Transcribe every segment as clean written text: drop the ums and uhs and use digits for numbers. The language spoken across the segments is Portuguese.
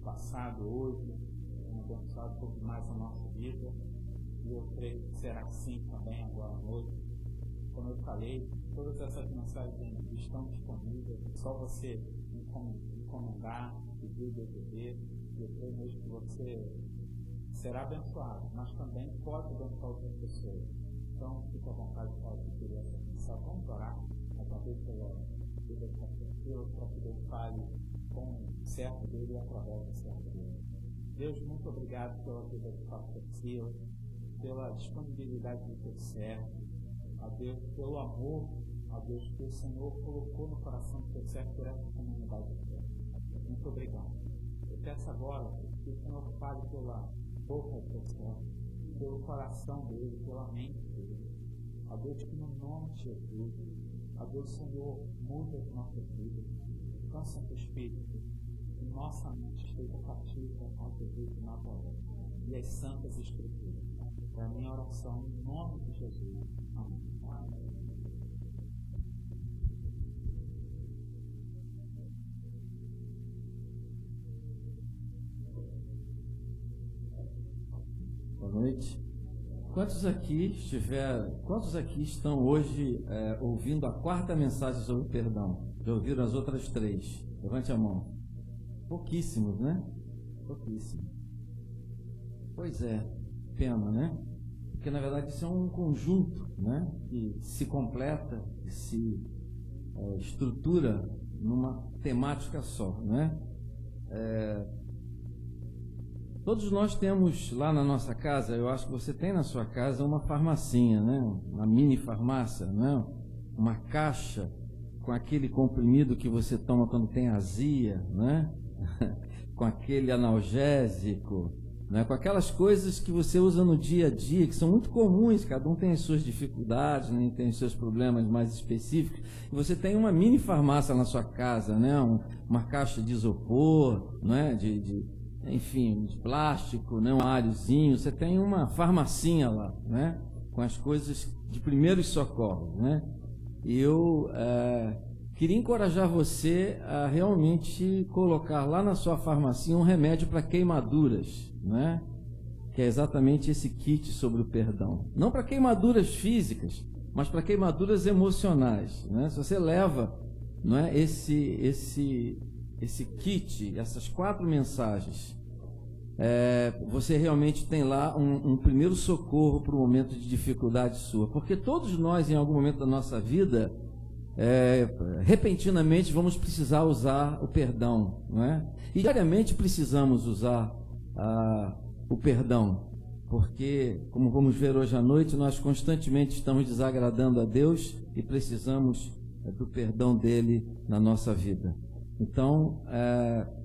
passado, hoje, tem abençoado um pouco mais a nossa vida. E eu creio que será assim também agora à noite. Como eu falei, todas essas mensagens estão disponíveis. É só você encomendar, pedir o DVD. E eu creio mesmo que você será abençoado, mas também pode abençoar outras pessoas. Então, fique à vontade para adquirir essa mensagem. Vamos orar, através pela vida do pastor Silas, para que Deus fale com o servo dele e através do servo dele. Deus, muito obrigado pela vida do pastor Silas, pela disponibilidade do teu servo, a Deus, pelo amor, a Deus, que o Senhor colocou no coração do teu servo por essa comunidade aqui. Muito obrigado. Eu peço agora que o Senhor fale pela boca do teu servo, pelo coração dele, pela mente dele. A Deus, que no nome de Jesus, a Deus, Senhor, muda as nossas vidas. Então, Santo Espírito, que nossa mente esteja cativa a Jesus de Nazaré e as santas Escrituras. É a minha oração em nome de Jesus. Amém. Boa noite. Quantos aqui estão hoje ouvindo a quarta mensagem sobre o perdão? Já ouviram as outras três? Levante a mão. Pouquíssimos, né? Pouquíssimos. Pois é, pena, né? Porque na verdade isso é um conjunto, né? Que se completa, que se estrutura numa temática só, né? Todos nós temos lá na nossa casa, eu acho que você tem na sua casa uma farmacinha, né? Uma mini farmácia, né? Uma caixa com aquele comprimido que você toma quando tem azia, né? Com aquele analgésico, né? Com aquelas coisas que você usa no dia a dia, que são muito comuns, cada um tem as suas dificuldades, né? Tem os seus problemas mais específicos. E você tem uma mini farmácia na sua casa, né? Uma caixa de isopor, né? Enfim, de plástico, né? Um alhozinho. Você tem uma farmacinha lá, né? Com as coisas de primeiros socorros, né? E eu queria encorajar você a realmente colocar lá na sua farmácia um remédio para queimaduras, né? Que é exatamente esse kit sobre o perdão. Não para queimaduras físicas, mas para queimaduras emocionais, né? Se você leva, não é, esse kit, essas 4 mensagens, você realmente tem lá um primeiro socorro para o momento de dificuldade sua, porque todos nós em algum momento da nossa vida repentinamente vamos precisar usar o perdão, não é? E diariamente precisamos usar o perdão, porque, como vamos ver hoje à noite, nós constantemente estamos desagradando a Deus e precisamos do perdão dele na nossa vida. Então,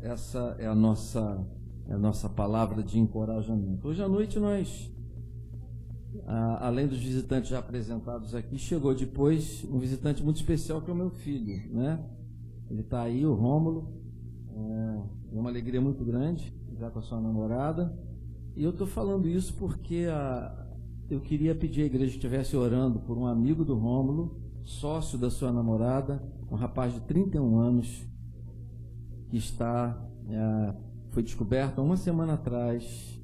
essa é a nossa palavra de encorajamento. Hoje à noite nós, além dos visitantes já apresentados aqui, chegou depois um visitante muito especial, que é o meu filho, né? Ele está aí, o Rômulo, é uma alegria muito grande, já com a sua namorada. E eu estou falando isso porque eu queria pedir à igreja que estivesse orando por um amigo do Rômulo, sócio da sua namorada, um rapaz de 31 anos, que foi descoberto há uma semana atrás,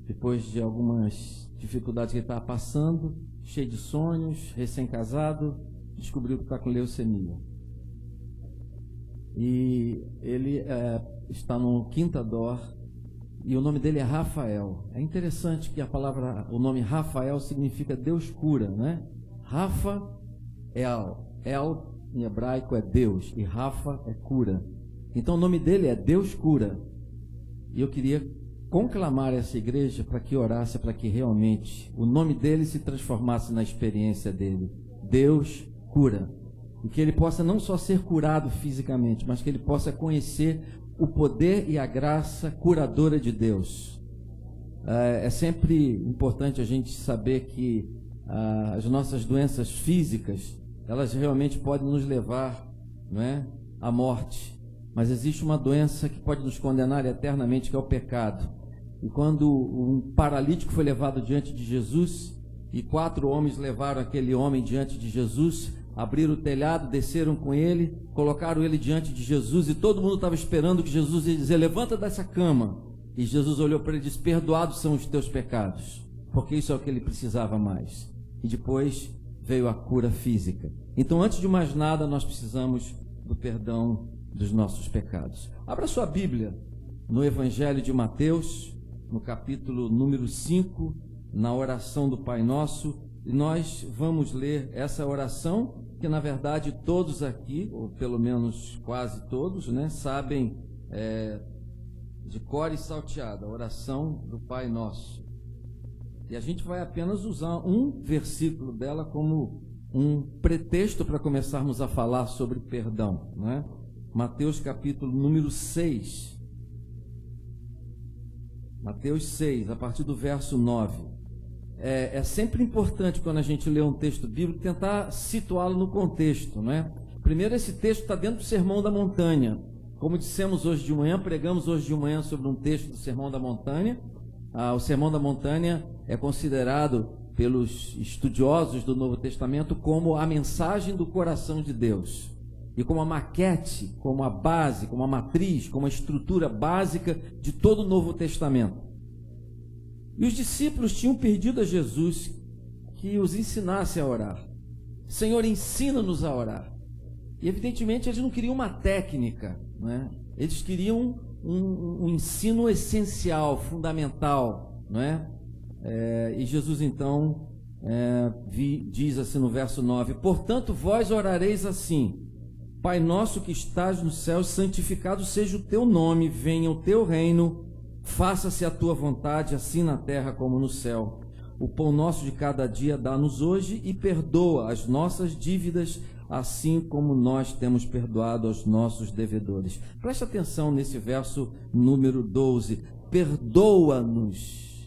depois de algumas dificuldades que ele estava passando, cheio de sonhos, recém-casado, descobriu que está com leucemia. E ele está no Quinta Dor, e o nome dele é Rafael. É interessante que o nome Rafael significa Deus cura, né? Rafael, em hebraico é Deus, e Rafa é cura. Então o nome dele é Deus cura. E eu queria conclamar essa igreja para que orasse, para que realmente o nome dele se transformasse na experiência dele. Deus cura. E que ele possa não só ser curado fisicamente, mas que ele possa conhecer o poder e a graça curadora de Deus. É sempre importante a gente saber que as nossas doenças físicas, elas realmente podem nos levar, não é, à morte. Mas existe uma doença que pode nos condenar eternamente, que é o pecado. E quando um paralítico foi levado diante de Jesus, e 4 homens levaram aquele homem diante de Jesus, abriram o telhado, desceram com ele, colocaram ele diante de Jesus, e todo mundo estava esperando que Jesus ia dizer: levanta dessa cama. E Jesus olhou para ele e disse: perdoados são os teus pecados, porque isso é o que ele precisava mais. E depois veio a cura física. Então, antes de mais nada, nós precisamos do perdão dos nossos pecados. Abra sua Bíblia no Evangelho de Mateus, no capítulo número 5, na oração do Pai Nosso, e nós vamos ler essa oração, que na verdade todos aqui, ou pelo menos quase todos, né, sabem de cor e salteada, a oração do Pai Nosso. E a gente vai apenas usar um versículo dela como um pretexto para começarmos a falar sobre perdão, né? Mateus capítulo número 6. Mateus 6, a partir do verso 9. É sempre importante, quando a gente lê um texto bíblico, tentar situá-lo no contexto, né? Primeiro, esse texto está dentro do Sermão da Montanha. Como dissemos hoje de manhã, pregamos hoje de manhã sobre um texto do Sermão da Montanha. O Sermão da Montanha é considerado pelos estudiosos do Novo Testamento como a mensagem do coração de Deus, e como a maquete, como a base, como a matriz, como a estrutura básica de todo o Novo Testamento. E os discípulos tinham pedido a Jesus que os ensinasse a orar. Senhor, ensina-nos a orar. E evidentemente eles não queriam uma técnica, né? Eles queriam um ensino essencial, fundamental, não é? E Jesus então diz assim no verso 9: portanto vós orareis assim: Pai nosso que estás nos céus, santificado seja o teu nome, venha o teu reino, faça-se a tua vontade, assim na terra como no céu. O pão nosso de cada dia dá-nos hoje, e perdoa as nossas dívidas, assim como nós temos perdoado aos nossos devedores. Preste atenção nesse verso número 12. Perdoa-nos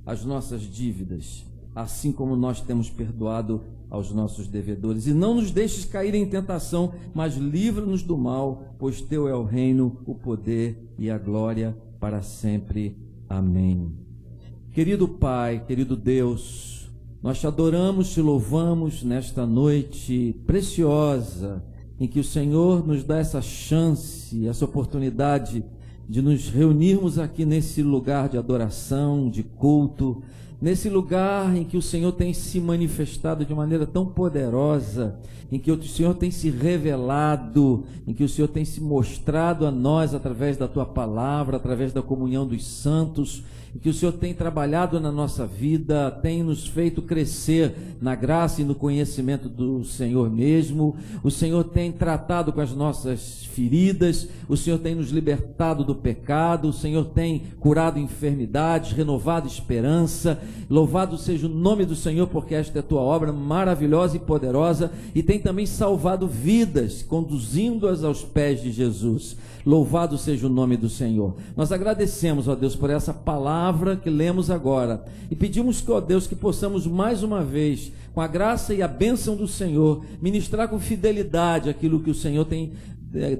as nossas dívidas, assim como nós temos perdoado aos nossos devedores. E não nos deixes cair em tentação, mas livra-nos do mal, pois teu é o reino, o poder e a glória para sempre. Amém. Querido Pai, querido Deus, nós te adoramos, te louvamos nesta noite preciosa, em que o Senhor nos dá essa chance, essa oportunidade de nos reunirmos aqui nesse lugar de adoração, de culto, nesse lugar em que o Senhor tem se manifestado de maneira tão poderosa, em que o Senhor tem se revelado, em que o Senhor tem se mostrado a nós através da Tua palavra, através da comunhão dos santos, em que o Senhor tem trabalhado na nossa vida, tem nos feito crescer na graça e no conhecimento do Senhor mesmo. O Senhor tem tratado com as nossas feridas, o Senhor tem nos libertado do pecado, o Senhor tem curado enfermidades, renovado esperança. Louvado seja o nome do Senhor, porque esta é a tua obra maravilhosa e poderosa, e tem também salvado vidas, conduzindo-as aos pés de Jesus. Louvado seja o nome do Senhor. Nós agradecemos, ó Deus, por essa palavra que lemos agora, e pedimos que, ó Deus, que possamos mais uma vez, com a graça e a bênção do Senhor, ministrar com fidelidade aquilo que o Senhor tem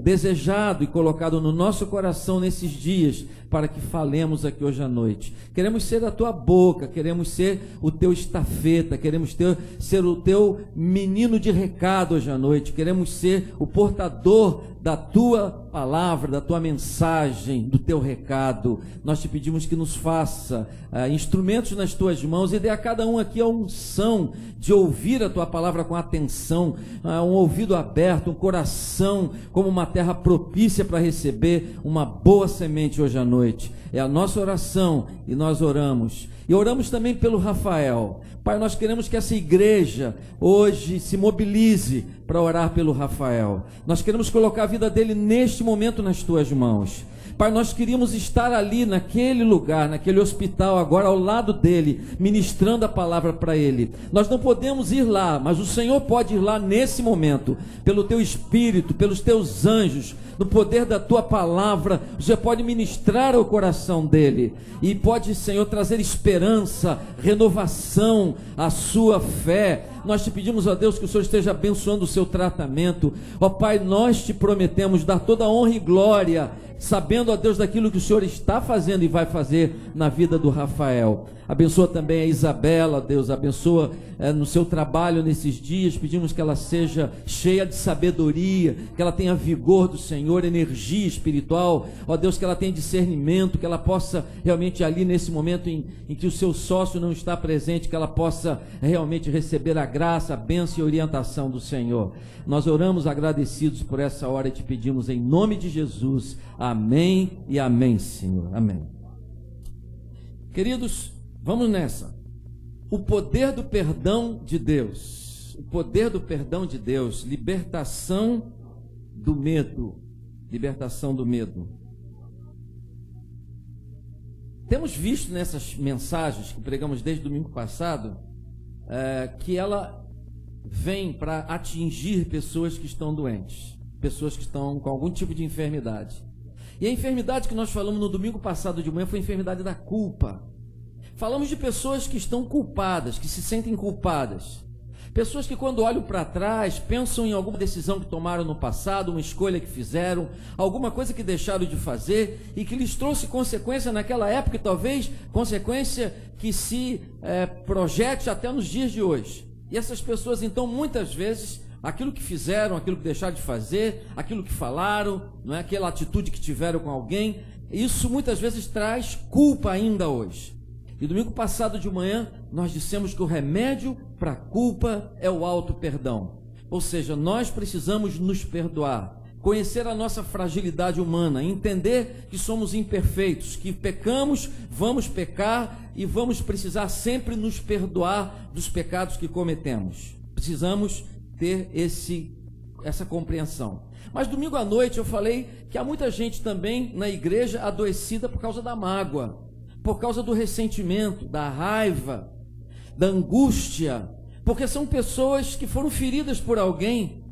desejado e colocado no nosso coração nesses dias, para que falemos aqui hoje à noite. Queremos ser a tua boca, queremos ser o teu estafeta, queremos ser o teu menino de recado hoje à noite, queremos ser o portador da tua palavra, da tua mensagem, do teu recado. Nós te pedimos que nos faça instrumentos nas tuas mãos, e dê a cada um aqui a unção de ouvir a tua palavra com atenção, um ouvido aberto, um coração como uma terra propícia para receber uma boa semente hoje à noite. É a nossa oração, e nós oramos. E oramos também pelo Rafael. Pai, nós queremos que essa igreja hoje se mobilize para orar pelo Rafael. Nós queremos colocar a vida dele neste momento nas tuas mãos. Pai, nós queríamos estar ali naquele lugar, naquele hospital agora ao lado dele, ministrando a palavra para ele. Nós não podemos ir lá, mas o Senhor pode ir lá nesse momento, pelo teu Espírito, pelos teus anjos, no poder da tua palavra. Você pode ministrar ao coração dele, e pode, Senhor, trazer esperança, renovação à sua fé. Nós te pedimos, ó Deus, que o Senhor esteja abençoando o seu tratamento. Ó Pai, nós te prometemos dar toda a honra e glória, sabendo, ó Deus, daquilo que o Senhor está fazendo e vai fazer na vida do Rafael. Abençoa também a Isabela, Deus, abençoa no seu trabalho nesses dias. Pedimos que ela seja cheia de sabedoria, que ela tenha vigor do Senhor, energia espiritual, ó Deus, que ela tenha discernimento, que ela possa realmente ali nesse momento em que o seu sócio não está presente, que ela possa realmente receber a graça, a bênção e a orientação do Senhor. Nós oramos agradecidos por essa hora e te pedimos em nome de Jesus, amém e amém, Senhor, amém. Queridos, vamos nessa. O poder do perdão de Deus. O poder do perdão de Deus. Libertação do medo. Libertação do medo. Temos visto nessas mensagens que pregamos desde o domingo passado, que ela vem para atingir pessoas que estão doentes. Pessoas que estão com algum tipo de enfermidade. E a enfermidade que nós falamos no domingo passado de manhã foi a enfermidade da culpa. Falamos de pessoas que estão culpadas, que se sentem culpadas. Pessoas que quando olham para trás, pensam em alguma decisão que tomaram no passado, uma escolha que fizeram, alguma coisa que deixaram de fazer e que lhes trouxe consequência naquela época e talvez consequência que se projete até nos dias de hoje. E essas pessoas então muitas vezes aquilo que fizeram, aquilo que deixaram de fazer, aquilo que falaram, não é? Aquela atitude que tiveram com alguém, isso muitas vezes traz culpa ainda hoje. E domingo passado de manhã nós dissemos que o remédio para a culpa é o auto-perdão. Ou seja, nós precisamos nos perdoar, conhecer a nossa fragilidade humana, entender que somos imperfeitos, que pecamos, vamos pecar e vamos precisar sempre nos perdoar dos pecados que cometemos. Precisamos ter essa compreensão. Mas domingo à noite eu falei que há muita gente também na igreja adoecida por causa da mágoa, por causa do ressentimento, da raiva, da angústia, porque são pessoas que foram feridas por alguém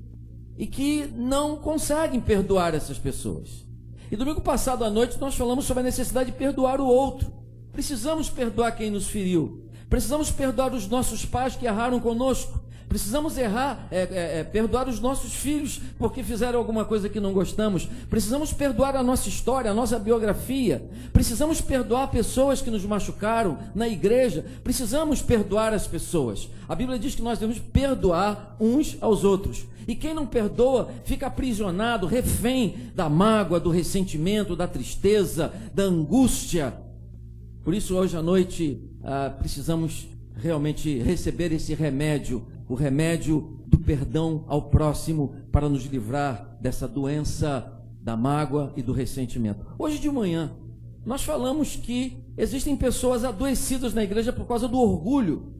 e que não conseguem perdoar essas pessoas. E domingo passado à noite nós falamos sobre a necessidade de perdoar o outro. Precisamos perdoar quem nos feriu. Precisamos perdoar os nossos pais que erraram conosco. Precisamos perdoar os nossos filhos porque fizeram alguma coisa que não gostamos. Precisamos perdoar a nossa história, a nossa biografia. Precisamos perdoar pessoas que nos machucaram na igreja. Precisamos perdoar as pessoas. A Bíblia diz que nós devemos perdoar uns aos outros. E quem não perdoa fica aprisionado, refém da mágoa, do ressentimento, da tristeza, da angústia. Por isso hoje à noite precisamos realmente receber esse remédio, o remédio do perdão ao próximo para nos livrar dessa doença da mágoa e do ressentimento. Hoje de manhã nós falamos que existem pessoas adoecidas na igreja por causa do orgulho,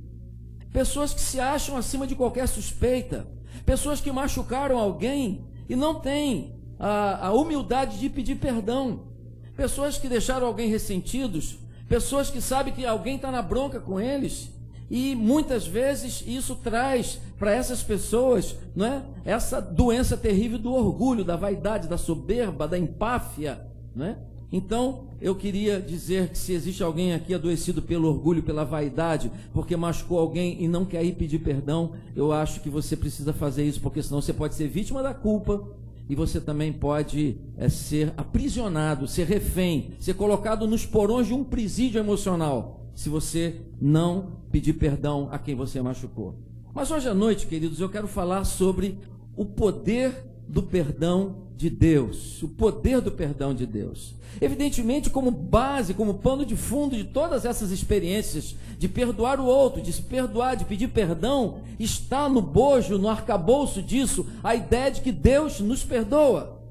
pessoas que se acham acima de qualquer suspeita, pessoas que machucaram alguém e não têm a humildade de pedir perdão, pessoas que deixaram alguém ressentidos, pessoas que sabem que alguém está na bronca com eles. E muitas vezes isso traz para essas pessoas, não é? Essa doença terrível do orgulho, da vaidade, da soberba, da empáfia, não é? Então, eu queria dizer que se existe alguém aqui adoecido pelo orgulho, pela vaidade, porque machucou alguém e não quer ir pedir perdão, eu acho que você precisa fazer isso, porque senão você pode ser vítima da culpa e você também pode ser aprisionado, ser refém, ser colocado nos porões de um presídio emocional, se você não pedir perdão a quem você machucou. Mas hoje à noite, queridos, eu quero falar sobre o poder do perdão de Deus. O poder do perdão de Deus. Evidentemente, como base, como pano de fundo de todas essas experiências de perdoar o outro, de se perdoar, de pedir perdão, está no bojo, no arcabouço disso, a ideia de que Deus nos perdoa.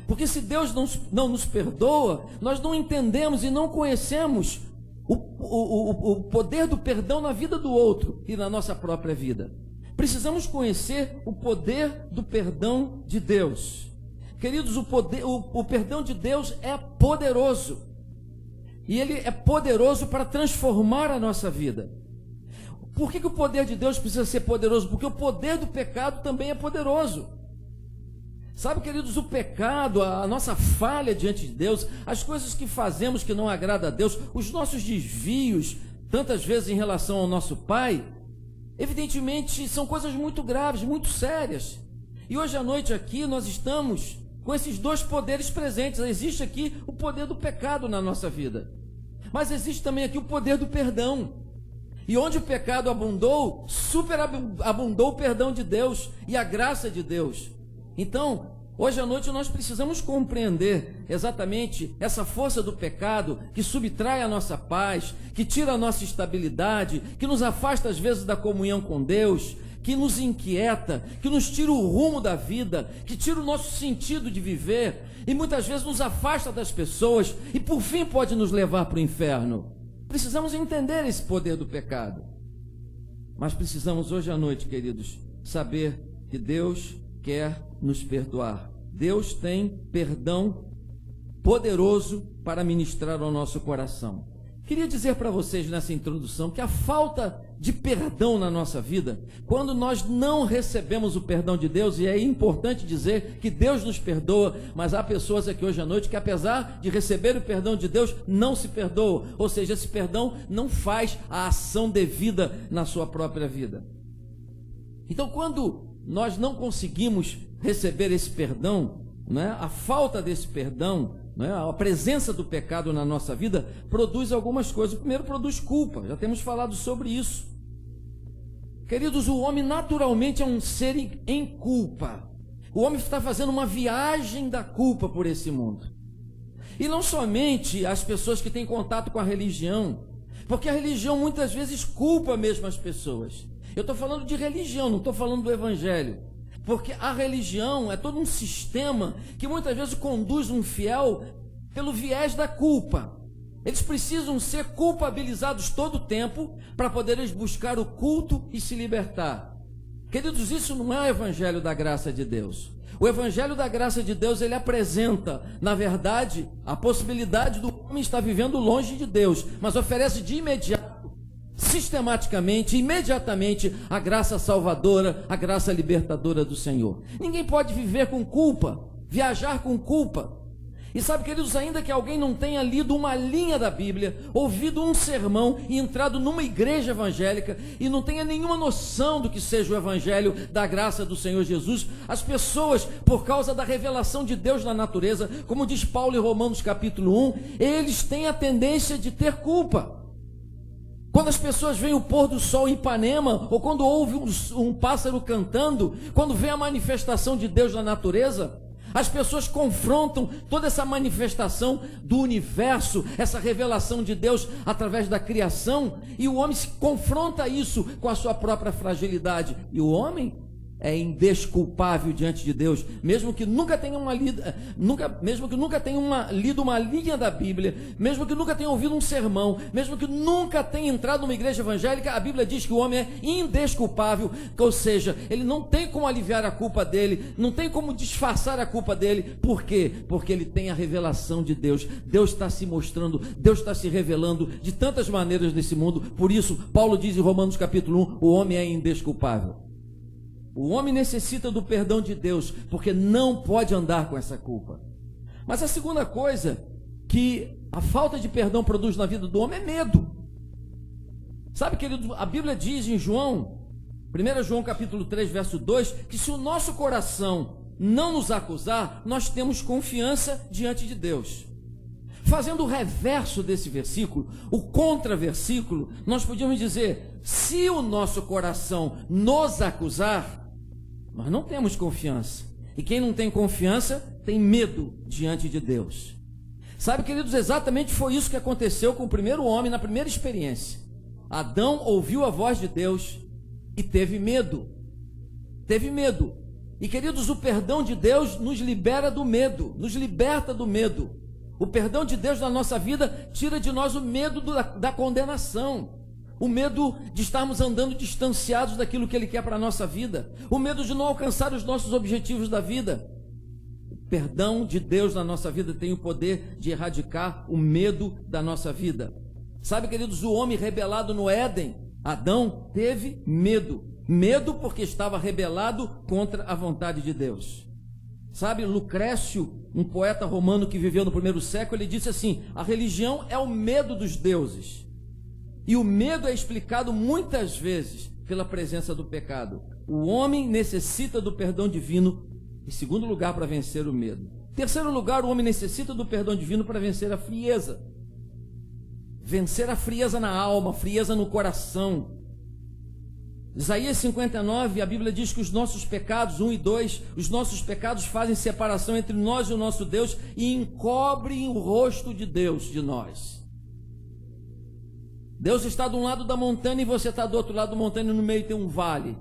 Porque se Deus não nos perdoa, nós não entendemos e não conhecemos o poder do perdão na vida do outro e na nossa própria vida. Precisamos conhecer o poder do perdão de Deus. Queridos, o perdão de Deus é poderoso. E ele é poderoso para transformar a nossa vida. Por que o poder de Deus precisa ser poderoso? Porque o poder do pecado também é poderoso. Sabe, queridos, o pecado, a nossa falha diante de Deus, as coisas que fazemos que não agrada a Deus, os nossos desvios, tantas vezes em relação ao nosso Pai, evidentemente são coisas muito graves, muito sérias. E hoje à noite aqui nós estamos com esses dois poderes presentes. Existe aqui o poder do pecado na nossa vida. Mas existe também aqui o poder do perdão. E onde o pecado abundou, superabundou o perdão de Deus e a graça de Deus. Então, hoje à noite nós precisamos compreender exatamente essa força do pecado que subtrai a nossa paz, que tira a nossa estabilidade, que nos afasta às vezes da comunhão com Deus, que nos inquieta, que nos tira o rumo da vida, que tira o nosso sentido de viver e muitas vezes nos afasta das pessoas e por fim pode nos levar para o inferno. Precisamos entender esse poder do pecado. Mas precisamos hoje à noite, queridos, saber que Deus quer nos perdoar. Deus tem perdão poderoso para ministrar ao nosso coração. Queria dizer para vocês nessa introdução que a falta de perdão na nossa vida, quando nós não recebemos o perdão de Deus, e é importante dizer que Deus nos perdoa, mas há pessoas aqui hoje à noite que apesar de receber o perdão de Deus, não se perdoam, ou seja, esse perdão não faz a ação devida na sua própria vida. Então, quando nós não conseguimos receber esse perdão, né, a falta desse perdão, né, a presença do pecado na nossa vida produz algumas coisas. Primeiro, produz culpa, já temos falado sobre isso. Queridos, o homem naturalmente é um ser em culpa. O homem está fazendo uma viagem da culpa por esse mundo. E não somente as pessoas que têm contato com a religião, porque a religião muitas vezes culpa mesmo as pessoas. Eu estou falando de religião, não estou falando do evangelho. Porque a religião é todo um sistema que muitas vezes conduz um fiel pelo viés da culpa. Eles precisam ser culpabilizados todo o tempo para poderem buscar o culto e se libertar. Queridos, isso não é o evangelho da graça de Deus. O evangelho da graça de Deus, ele apresenta, na verdade, a possibilidade do homem estar vivendo longe de Deus, mas oferece de imediato, sistematicamente, imediatamente, a graça salvadora, a graça libertadora do Senhor. Ninguém pode viver com culpa, viajar com culpa. E sabe, queridos, ainda que alguém não tenha lido uma linha da Bíblia, ouvido um sermão e entrado numa igreja evangélica e não tenha nenhuma noção do que seja o evangelho da graça do Senhor Jesus, as pessoas, por causa da revelação de Deus na natureza, como diz Paulo em Romanos capítulo 1, eles têm a tendência de ter culpa. Quando as pessoas veem o pôr do sol em Ipanema, ou quando ouvem um pássaro cantando, quando vê a manifestação de Deus na natureza, as pessoas confrontam toda essa manifestação do universo, essa revelação de Deus através da criação, e o homem se confronta isso com a sua própria fragilidade. E o homem é indesculpável diante de Deus, mesmo que nunca tenha lido uma linha da Bíblia, mesmo que nunca tenha ouvido um sermão, mesmo que nunca tenha entrado numa igreja evangélica. A Bíblia diz que o homem é indesculpável, ou seja, ele não tem como aliviar a culpa dele, não tem como disfarçar a culpa dele. Por quê? Porque ele tem a revelação de Deus. Deus está se mostrando, Deus está se revelando de tantas maneiras nesse mundo. Por isso, Paulo diz em Romanos capítulo 1, o homem é indesculpável. O homem necessita do perdão de Deus, porque não pode andar com essa culpa. Mas a segunda coisa que a falta de perdão produz na vida do homem é medo. Sabe, querido, a Bíblia diz em João, 1 João capítulo 3, verso 2, que se o nosso coração não nos acusar, nós temos confiança diante de Deus. Fazendo o reverso desse versículo, o contraversículo, nós podíamos dizer, se o nosso coração nos acusar, nós não temos confiança. E quem não tem confiança, tem medo diante de Deus. Sabe, queridos, exatamente foi isso que aconteceu com o primeiro homem na primeira experiência. Adão ouviu a voz de Deus e teve medo. Teve medo. E, queridos, o perdão de Deus nos libera do medo, nos liberta do medo. O perdão de Deus na nossa vida tira de nós o medo da condenação. O medo de estarmos andando distanciados daquilo que Ele quer para a nossa vida. O medo de não alcançar os nossos objetivos da vida. O perdão de Deus na nossa vida tem o poder de erradicar o medo da nossa vida. Sabe, queridos, o homem rebelado no Éden, Adão, teve medo. Medo porque estava rebelado contra a vontade de Deus. Sabe, Lucrécio, um poeta romano que viveu no primeiro século, ele disse assim, a religião é o medo dos deuses. E o medo é explicado muitas vezes pela presença do pecado. O homem necessita do perdão divino, em segundo lugar, para vencer o medo. Em terceiro lugar, o homem necessita do perdão divino para vencer a frieza. vencer a frieza na alma, a frieza no coração. Isaías 59, a Bíblia diz que os nossos pecados, 1 e 2, os nossos pecados fazem separação entre nós e o nosso Deus e encobrem o rosto de Deus de nós. Deus está de um lado da montanha e você está do outro lado da montanha e no meio tem um vale.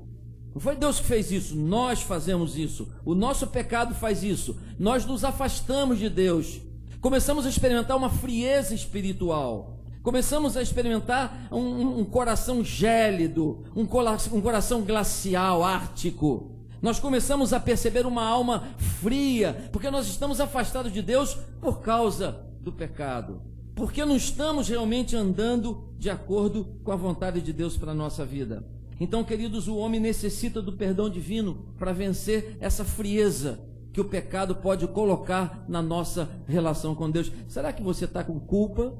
Não foi Deus que fez isso, nós fazemos isso. O nosso pecado faz isso. Nós nos afastamos de Deus. Começamos a experimentar uma frieza espiritual. Começamos a experimentar um coração gélido, um coração glacial, ártico. Nós começamos a perceber uma alma fria, porque nós estamos afastados de Deus por causa do pecado. Porque não estamos realmente andando de acordo com a vontade de Deus para a nossa vida. Então, queridos, o homem necessita do perdão divino para vencer essa frieza que o pecado pode colocar na nossa relação com Deus. Será que você está com culpa?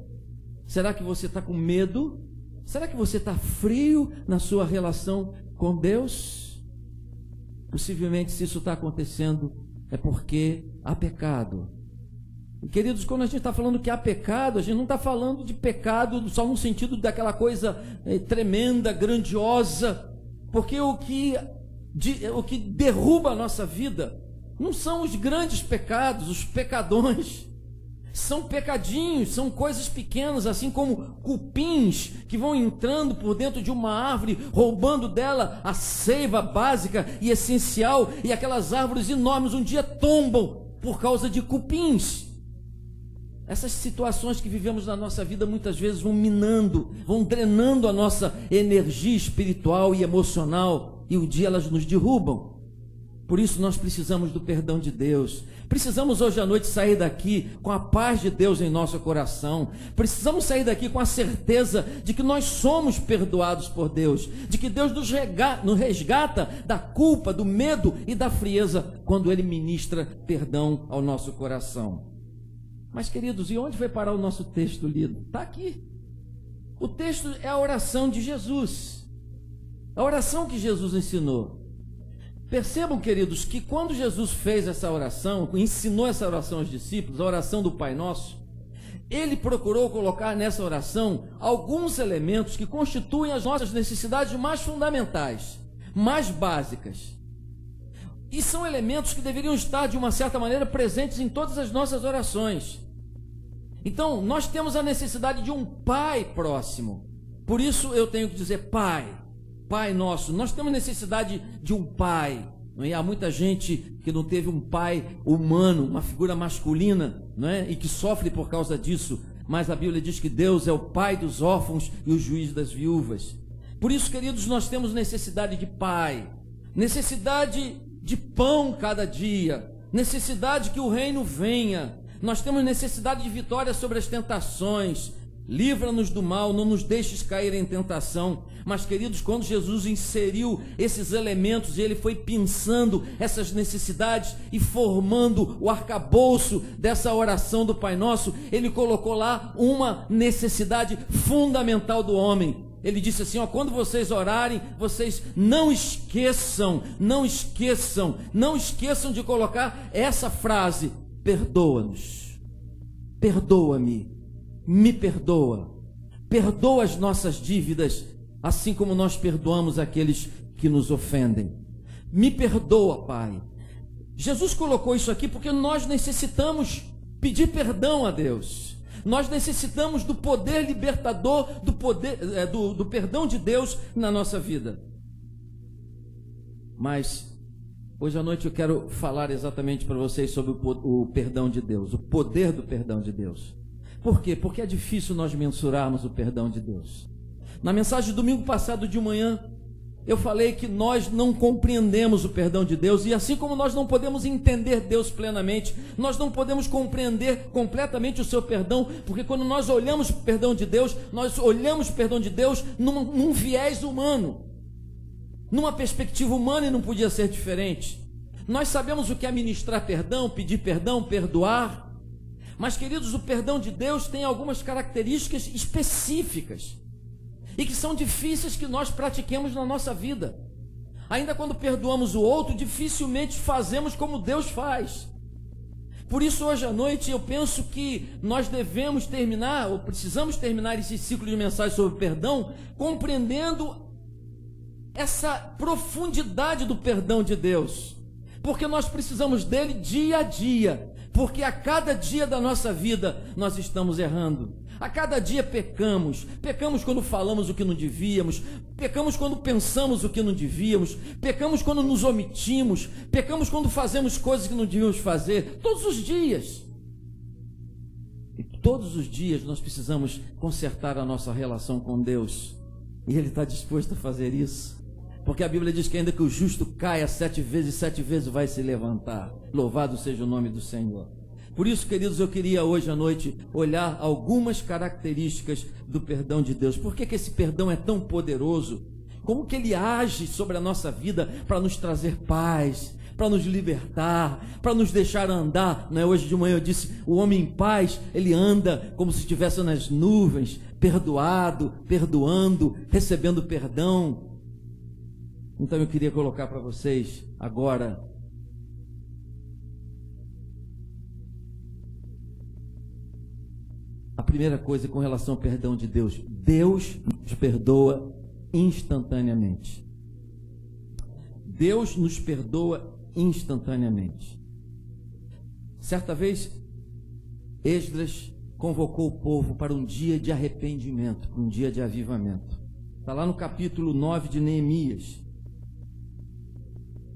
Será que você está com medo? Será que você está frio na sua relação com Deus? Possivelmente, se isso está acontecendo, é porque há pecado. E, queridos, quando a gente está falando que há pecado, a gente não está falando de pecado só no sentido daquela coisa tremenda, grandiosa, porque o que derruba a nossa vida não são os grandes pecados, os pecadões. São pecadinhos, são coisas pequenas, assim como cupins que vão entrando por dentro de uma árvore, roubando dela a seiva básica e essencial, e aquelas árvores enormes um dia tombam por causa de cupins. Essas situações que vivemos na nossa vida muitas vezes vão minando, vão drenando a nossa energia espiritual e emocional, e um dia elas nos derrubam. Por isso nós precisamos do perdão de Deus. Precisamos hoje à noite sair daqui com a paz de Deus em nosso coração. Precisamos sair daqui com a certeza de que nós somos perdoados por Deus, de que Deus nos resgata da culpa, do medo e da frieza quando Ele ministra perdão ao nosso coração. Mas, queridos, e onde vai parar o nosso texto lido? Está aqui. O texto é a oração de Jesus, a oração que Jesus ensinou. Percebam, queridos, que quando Jesus fez essa oração, ensinou essa oração aos discípulos, a oração do Pai Nosso, Ele procurou colocar nessa oração alguns elementos que constituem as nossas necessidades mais fundamentais, mais básicas. E são elementos que deveriam estar, de uma certa maneira, presentes em todas as nossas orações. Então, nós temos a necessidade de um Pai próximo. Por isso eu tenho que dizer Pai. Pai nosso, nós temos necessidade de um pai, não é? Há muita gente que não teve um pai humano, uma figura masculina, não é? E que sofre por causa disso, mas a Bíblia diz que Deus é o pai dos órfãos e o juiz das viúvas. Por isso, queridos, nós temos necessidade de pai, necessidade de pão cada dia, necessidade que o reino venha, nós temos necessidade de vitória sobre as tentações. Livra-nos do mal, não nos deixes cair em tentação. Mas, queridos, quando Jesus inseriu esses elementos e Ele foi pensando essas necessidades e formando o arcabouço dessa oração do Pai Nosso, Ele colocou lá uma necessidade fundamental do homem. Ele disse assim, ó, quando vocês orarem, vocês não esqueçam de colocar essa frase: perdoa-nos, perdoa-me. Me perdoa, perdoa as nossas dívidas, assim como nós perdoamos aqueles que nos ofendem. Me perdoa, Pai. Jesus colocou isso aqui porque nós necessitamos pedir perdão a Deus. Nós necessitamos do poder libertador, do perdão de Deus na nossa vida. Mas hoje à noite eu quero falar exatamente para vocês sobre o perdão de Deus, o poder do perdão de Deus. Por quê? Porque é difícil nós mensurarmos o perdão de Deus. Na mensagem do domingo passado de manhã, eu falei que nós não compreendemos o perdão de Deus, e assim como nós não podemos entender Deus plenamente, nós não podemos compreender completamente o seu perdão, porque quando nós olhamos o perdão de Deus, nós olhamos o perdão de Deus num viés humano, numa perspectiva humana, e não podia ser diferente. Nós sabemos o que é ministrar perdão, pedir perdão, perdoar. Mas, queridos, o perdão de Deus tem algumas características específicas e que são difíceis que nós pratiquemos na nossa vida. Ainda quando perdoamos o outro, dificilmente fazemos como Deus faz. Por isso, hoje à noite, eu penso que nós devemos terminar, ou precisamos terminar esse ciclo de mensagens sobre perdão, compreendendo essa profundidade do perdão de Deus, porque nós precisamos dele dia a dia, porque a cada dia da nossa vida nós estamos errando, a cada dia pecamos quando falamos o que não devíamos, pecamos quando pensamos o que não devíamos, pecamos quando nos omitimos, pecamos quando fazemos coisas que não devíamos fazer, todos os dias. E todos os dias nós precisamos consertar a nossa relação com Deus, e Ele está disposto a fazer isso, porque a Bíblia diz que ainda que o justo caia 7 vezes vai se levantar. Louvado seja o nome do Senhor. Por isso, queridos, eu queria hoje à noite olhar algumas características do perdão de Deus. Por que esse perdão é tão poderoso? Como que ele age sobre a nossa vida para nos trazer paz, para nos libertar, para nos deixar andar, não é? Hoje de manhã eu disse, o homem em paz, ele anda como se estivesse nas nuvens, perdoado, perdoando, recebendo perdão. Então eu queria colocar para vocês agora a primeira coisa com relação ao perdão de Deus. Deus nos perdoa instantaneamente. Deus nos perdoa instantaneamente. Certa vez, Esdras convocou o povo para um dia de arrependimento, para um dia de avivamento. Está lá no capítulo 9 de Neemias.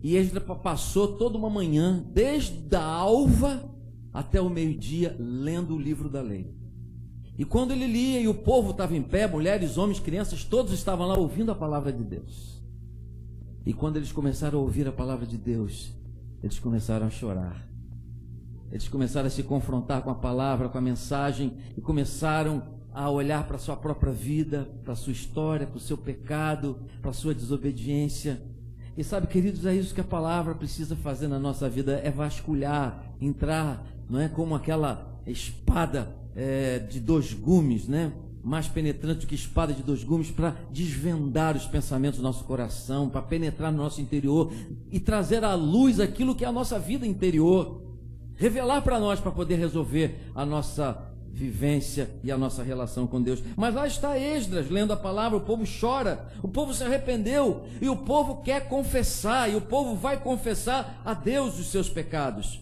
E Esdras passou toda uma manhã, desde a alva até o meio-dia, lendo o livro da lei. E quando ele lia e o povo estava em pé, mulheres, homens, crianças, todos estavam lá ouvindo a palavra de Deus. E quando eles começaram a ouvir a palavra de Deus, eles começaram a chorar. Eles começaram a se confrontar com a palavra, com a mensagem, e começaram a olhar para a sua própria vida, para a sua história, para o seu pecado, para a sua desobediência. E sabe, queridos, é isso que a palavra precisa fazer na nossa vida, é vasculhar, entrar, não é como aquela espada de 2 gumes, né? Mais penetrante do que espada de 2 gumes, para desvendar os pensamentos do nosso coração, para penetrar no nosso interior e trazer à luz aquilo que é a nossa vida interior, revelar para nós, para poder resolver a nossa vivência e a nossa relação com Deus. Mas lá está Esdras lendo a palavra, o povo chora, o povo se arrependeu e o povo quer confessar, e o povo vai confessar a Deus os seus pecados.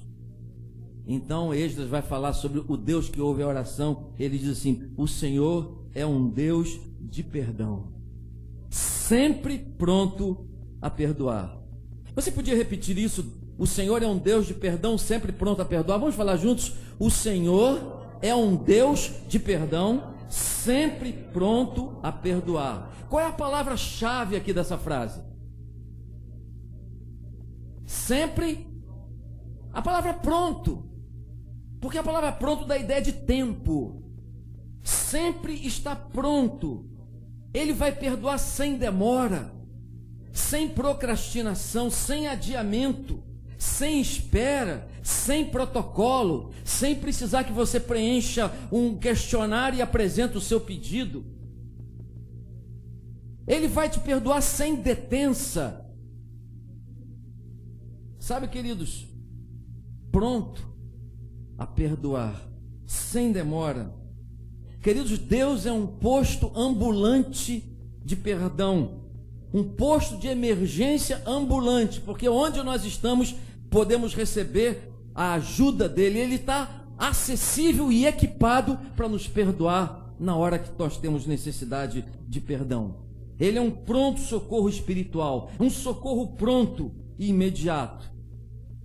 Então Esdras vai falar sobre o Deus que ouve a oração. Ele diz assim: o Senhor é um Deus de perdão, sempre pronto a perdoar. Você podia repetir isso? O Senhor é um Deus de perdão, sempre pronto a perdoar. Vamos falar juntos? O Senhor é um Deus de perdão, sempre pronto a perdoar. Qual é a palavra-chave aqui dessa frase? Sempre. A palavra pronto. Porque a palavra pronto dá a ideia de tempo. Sempre está pronto. Ele vai perdoar sem demora, sem procrastinação, sem adiamento, sem espera, sem protocolo, sem precisar que você preencha um questionário e apresente o seu pedido. Ele vai te perdoar sem detença. Sabe, queridos, pronto a perdoar, sem demora. Queridos, Deus é um posto ambulante de perdão, um posto de emergência ambulante, porque onde nós estamos podemos receber a ajuda dele. Ele está acessível e equipado para nos perdoar na hora que nós temos necessidade de perdão. Ele é um pronto socorro espiritual, um socorro pronto e imediato.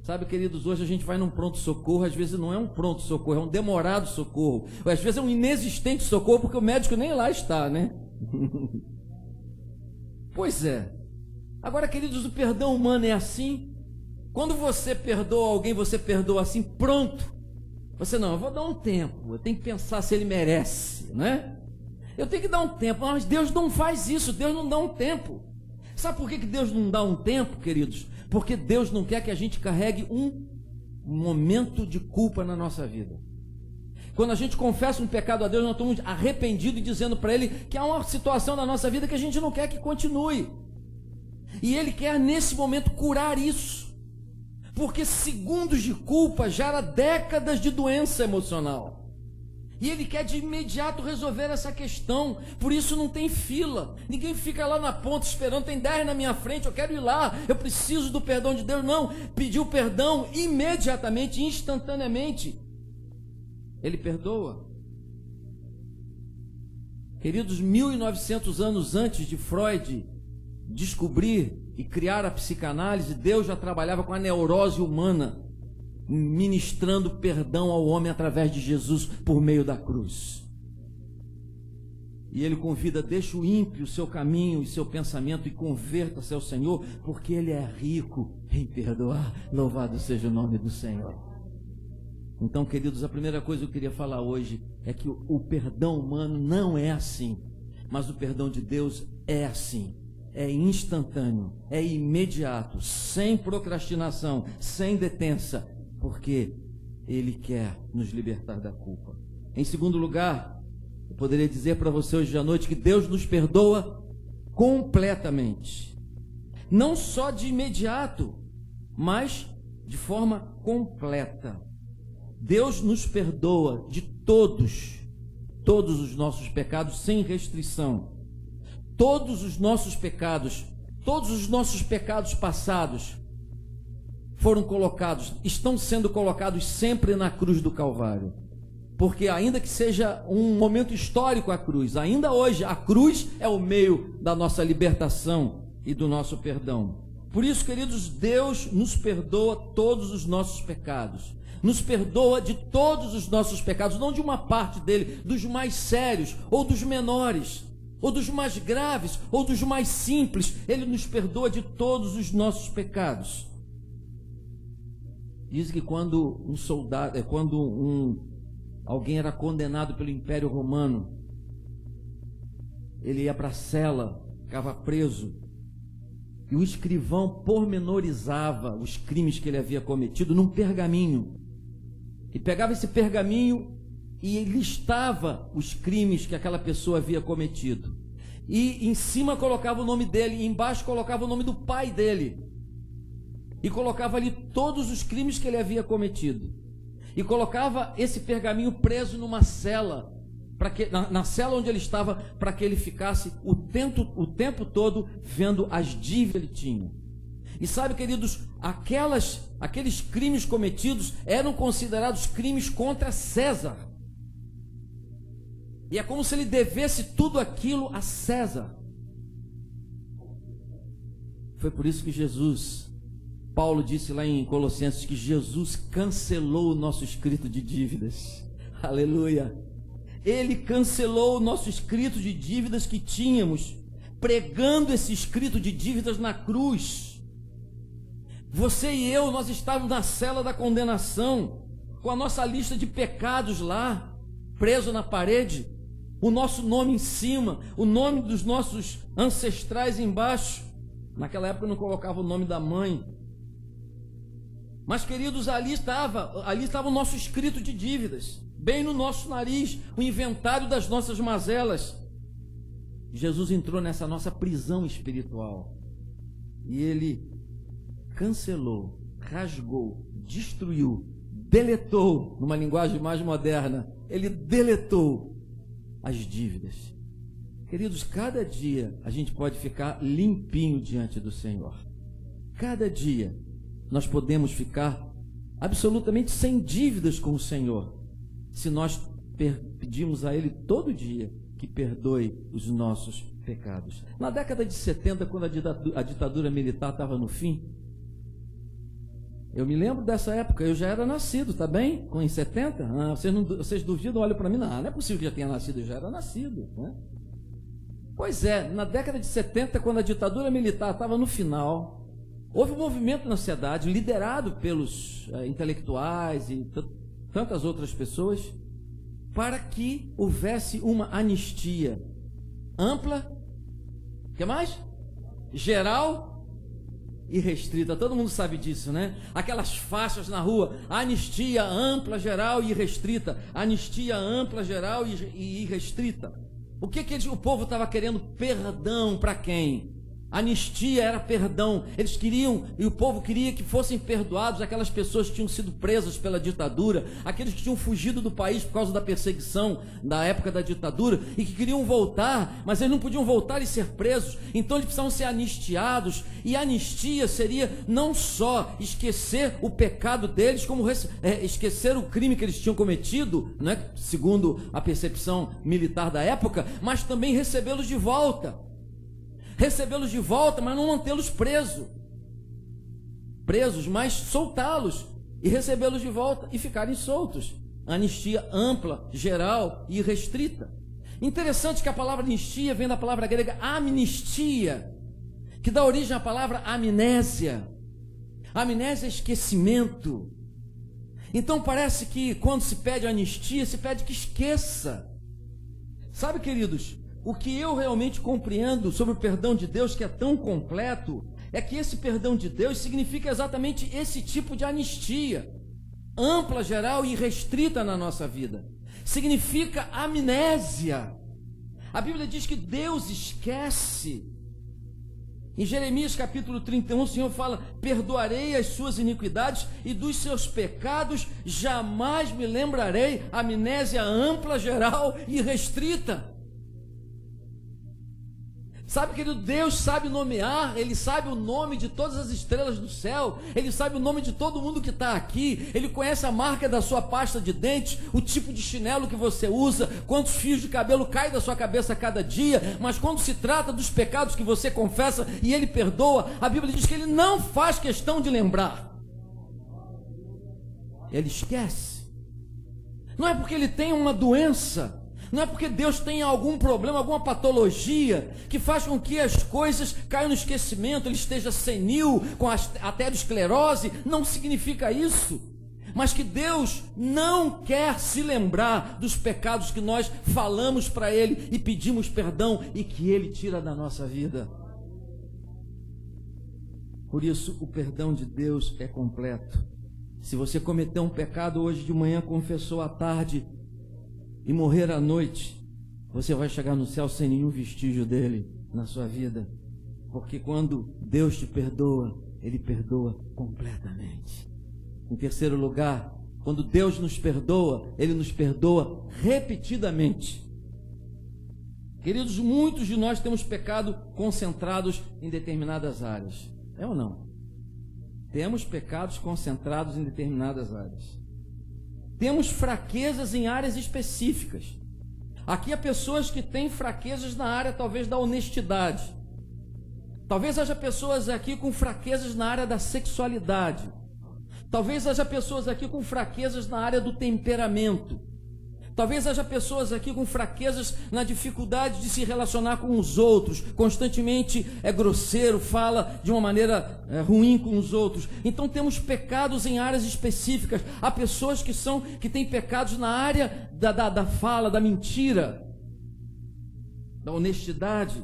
Sabe, queridos, hoje a gente vai num pronto-socorro, às vezes não é um pronto-socorro, é um demorado socorro. Ou às vezes é um inexistente socorro, porque o médico nem lá está, né? Pois é. Agora, queridos, o perdão humano é assim. Quando você perdoa alguém, você perdoa assim, pronto. Você não, eu vou dar um tempo, eu tenho que pensar se ele merece, né? Eu tenho que dar um tempo, mas Deus não faz isso, Deus não dá um tempo. Sabe por que Deus não dá um tempo, queridos? Porque Deus não quer que a gente carregue um momento de culpa na nossa vida. Quando a gente confessa um pecado a Deus, nós estamos arrependidos e dizendo para Ele que há uma situação na nossa vida que a gente não quer que continue. E Ele quer nesse momento curar isso. porque segundos de culpa gera décadas de doença emocional. E ele quer de imediato resolver essa questão. Por isso não tem fila. Ninguém fica lá na ponta esperando, tem 10 na minha frente, eu quero ir lá, eu preciso do perdão de Deus. Não, pediu perdão imediatamente, instantaneamente. Ele perdoa. Queridos, 1900 anos antes de Freud descobrir e criar a psicanálise, Deus já trabalhava com a neurose humana, ministrando perdão ao homem através de Jesus por meio da cruz. E ele convida: deixa o ímpio o seu caminho e seu pensamento e converta-se ao Senhor, porque ele é rico em perdoar. Louvado seja o nome do Senhor. Então, queridos, a primeira coisa que eu queria falar hoje é que o perdão humano não é assim, mas o perdão de Deus é assim. É instantâneo, é imediato, sem procrastinação, sem detença, porque Ele quer nos libertar da culpa. Em segundo lugar, eu poderia dizer para você hoje à noite que Deus nos perdoa completamente. Não só de imediato, mas de forma completa. Deus nos perdoa de todos os nossos pecados sem restrição. Todos os nossos pecados passados estão sendo colocados sempre na cruz do Calvário. Porque ainda que seja um momento histórico a cruz, ainda hoje a cruz é o meio da nossa libertação e do nosso perdão. Por isso, queridos, Deus nos perdoa todos os nossos pecados. Nos perdoa de todos os nossos pecados, não de uma parte dele, dos mais sérios ou dos menores, ou dos mais graves, ou dos mais simples. Ele nos perdoa de todos os nossos pecados. Diz que quando alguém era condenado pelo Império Romano, ele ia para a cela, ficava preso, e o escrivão pormenorizava os crimes que ele havia cometido num pergaminho. E pegava esse pergaminho e listava os crimes que aquela pessoa havia cometido. E em cima colocava o nome dele, e embaixo colocava o nome do pai dele. E colocava ali todos os crimes que ele havia cometido. E colocava esse pergaminho preso numa cela, na cela onde ele estava, para que ele ficasse o tempo todo vendo as dívidas que ele tinha. E sabe, queridos, aqueles crimes cometidos eram considerados crimes contra César. E é como se ele devesse tudo aquilo a César. Foi por isso que Paulo disse lá em Colossenses que Jesus cancelou o nosso escrito de dívidas. Aleluia! Ele cancelou o nosso escrito de dívidas que tínhamos, pregando esse escrito de dívidas na cruz. Você e eu, nós estávamos na cela da condenação, com a nossa lista de pecados lá, preso na parede, o nosso nome em cima, o nome dos nossos ancestrais embaixo. Naquela época não colocava o nome da mãe. Mas, queridos, ali estava o nosso escrito de dívidas, bem no nosso nariz, o inventário das nossas mazelas. Jesus entrou nessa nossa prisão espiritual e Ele cancelou, rasgou, destruiu, deletou, numa linguagem mais moderna, Ele deletou as dívidas. Queridos, cada dia a gente pode ficar limpinho diante do Senhor. Cada dia nós podemos ficar absolutamente sem dívidas com o Senhor, se nós pedimos a Ele todo dia que perdoe os nossos pecados. Na década de 70, quando a ditadura militar estava no fim, eu me lembro dessa época, eu já era nascido, tá bem? Em 70? Vocês duvidam, olham para mim, não é possível que já tenha nascido, eu já era nascido, né? Pois é, na década de 70, quando a ditadura militar estava no final, houve um movimento na sociedade, liderado pelos intelectuais e tantas outras pessoas, para que houvesse uma anistia ampla, o que mais? Geral e restrita. Todo mundo sabe disso, né? Aquelas faixas na rua: anistia ampla, geral e restrita. Anistia ampla, geral e restrita. O que o povo estava querendo? Perdão para quem? Anistia era perdão. Eles queriam, e o povo queria que fossem perdoados aquelas pessoas que tinham sido presas pela ditadura, aqueles que tinham fugido do país por causa da perseguição da época da ditadura e que queriam voltar, mas eles não podiam voltar e ser presos, então eles precisavam ser anistiados. E a anistia seria não só esquecer o pecado deles, como esquecer o crime que eles tinham cometido, né, segundo a percepção militar da época, mas também recebê-los de volta. Recebê-los de volta, mas não mantê-los presos, mas soltá-los e recebê-los de volta e ficarem soltos. Anistia ampla, geral e restrita. Interessante que a palavra anistia vem da palavra grega amnistia, que dá origem à palavra amnésia. Amnésia é esquecimento. Então parece que quando se pede anistia, se pede que esqueça. Sabe, queridos, o que eu realmente compreendo sobre o perdão de Deus, que é tão completo, é que esse perdão de Deus significa exatamente esse tipo de anistia, ampla, geral e restrita na nossa vida. Significa amnésia. A Bíblia diz que Deus esquece. Em Jeremias capítulo 31, o Senhor fala: perdoarei as suas iniquidades e dos seus pecados jamais me lembrarei. Amnésia ampla, geral e restrita. Sabe, querido, Deus sabe nomear, Ele sabe o nome de todas as estrelas do céu, Ele sabe o nome de todo mundo que está aqui, Ele conhece a marca da sua pasta de dente, o tipo de chinelo que você usa, quantos fios de cabelo caem da sua cabeça a cada dia, mas quando se trata dos pecados que você confessa e Ele perdoa, a Bíblia diz que Ele não faz questão de lembrar, Ele esquece. Não é porque Ele tem uma doença, não é porque Deus tem algum problema, alguma patologia que faz com que as coisas caiam no esquecimento, Ele esteja senil, com aterosclerose, não significa isso. Mas que Deus não quer se lembrar dos pecados que nós falamos para Ele e pedimos perdão e que Ele tira da nossa vida. Por isso o perdão de Deus é completo. Se você cometeu um pecado hoje de manhã, confessou à tarde e morrer à noite, você vai chegar no céu sem nenhum vestígio dele na sua vida, porque quando Deus te perdoa, Ele perdoa completamente. Em terceiro lugar, quando Deus nos perdoa, Ele nos perdoa repetidamente. Queridos, muitos de nós temos pecado concentrados em determinadas áreas, é ou não? Temos pecados concentrados em determinadas áreas. Temos fraquezas em áreas específicas. Aqui há pessoas que têm fraquezas na área talvez da honestidade. Talvez haja pessoas aqui com fraquezas na área da sexualidade. Talvez haja pessoas aqui com fraquezas na área do temperamento. Talvez haja pessoas aqui com fraquezas na dificuldade de se relacionar com os outros, constantemente é grosseiro, fala de uma maneira ruim com os outros. Então temos pecados em áreas específicas. Há pessoas que têm pecados na área da fala, da mentira, da honestidade.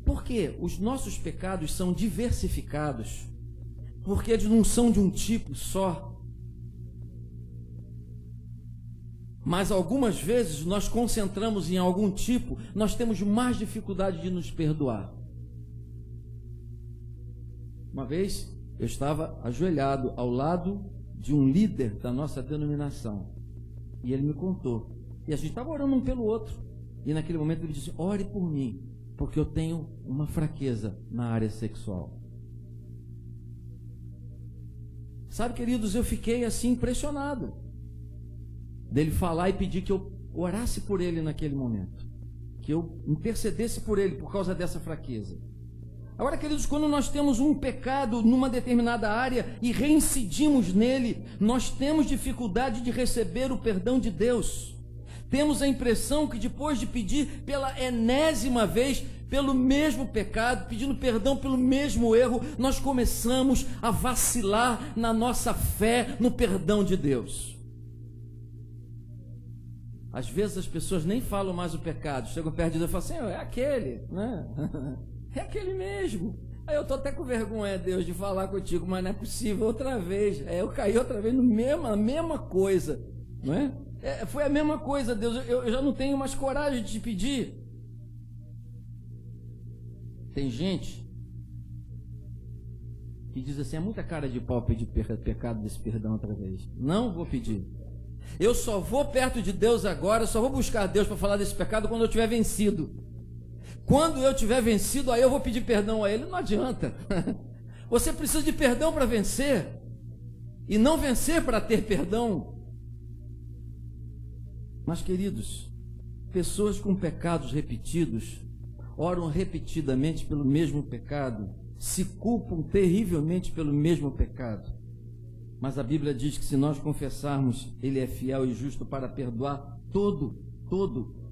Por quê? Os nossos pecados são diversificados, porque eles não são de um tipo só. Mas algumas vezes nós concentramos em algum tipo, nós temos mais dificuldade de nos perdoar. Uma vez eu estava ajoelhado ao lado de um líder da nossa denominação e ele me contou, e a gente estava orando um pelo outro, e naquele momento ele disse: ore por mim, porque eu tenho uma fraqueza na área sexual. Sabe, queridos, eu fiquei assim impressionado dele falar e pedir que eu orasse por ele naquele momento, que eu intercedesse por ele por causa dessa fraqueza. Agora, queridos, quando nós temos um pecado numa determinada área e reincidimos nele, nós temos dificuldade de receber o perdão de Deus. Temos a impressão que depois de pedir pela enésima vez pelo mesmo pecado, pedindo perdão pelo mesmo erro, nós começamos a vacilar na nossa fé no perdão de Deus. Às vezes as pessoas nem falam mais o pecado, chegam perto de Deus e falam assim: é aquele, né? É aquele mesmo. Aí eu estou até com vergonha, Deus, de falar contigo, mas não é possível outra vez. Eu caí outra vez na mesma coisa, não é? Foi a mesma coisa, Deus, eu já não tenho mais coragem de te pedir. Tem gente que diz assim, é muita cara de pau pedir pecado desse perdão outra vez. Não vou pedir. Eu só vou perto de Deus agora, só vou buscar Deus para falar desse pecado quando eu tiver vencido. Quando eu tiver vencido, aí eu vou pedir perdão a Ele. Não adianta. Você precisa de perdão para vencer, e não vencer para ter perdão. Mas, queridos, pessoas com pecados repetidos oram repetidamente pelo mesmo pecado, se culpam terrivelmente pelo mesmo pecado. Mas a Bíblia diz que se nós confessarmos, Ele é fiel e justo para perdoar todo.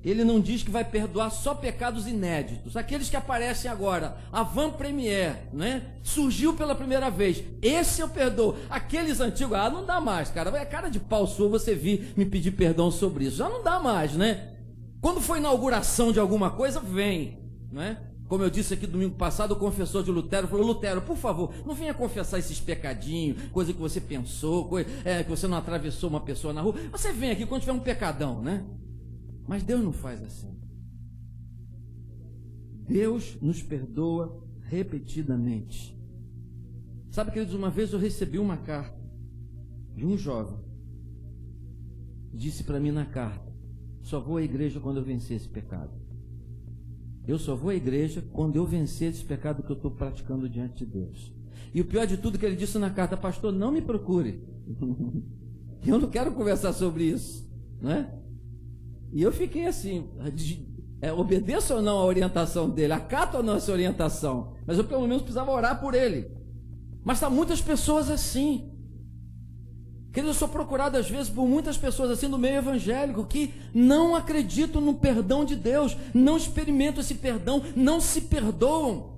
Ele não diz que vai perdoar só pecados inéditos, aqueles que aparecem agora, avant première, né? Surgiu pela primeira vez, esse eu perdoo. Aqueles antigos, não dá mais, cara, é cara de pau sua você vir me pedir perdão sobre isso, já não dá mais, né? Quando foi inauguração de alguma coisa, vem, né? Como eu disse aqui domingo passado, o confessor de Lutero falou, Lutero, por favor, não venha confessar esses pecadinhos, coisa que você pensou, que você não atravessou uma pessoa na rua, você vem aqui quando tiver um pecadão, né? Mas Deus não faz assim. Deus nos perdoa repetidamente. Sabe, queridos, uma vez eu recebi uma carta de um jovem. Disse para mim na carta, só vou à igreja quando eu vencer esse pecado. Eu só vou à igreja quando eu vencer esse pecado que eu estou praticando diante de Deus. E o pior de tudo que ele disse na carta, pastor, não me procure. Eu não quero conversar sobre isso, né? E eu fiquei assim, obedeço ou não a orientação dele, acato ou não essa orientação, mas eu pelo menos precisava orar por ele. Mas está muitas pessoas assim. Querido, eu sou procurado às vezes por muitas pessoas assim no meio evangélico que não acreditam no perdão de Deus, não experimentam esse perdão, não se perdoam.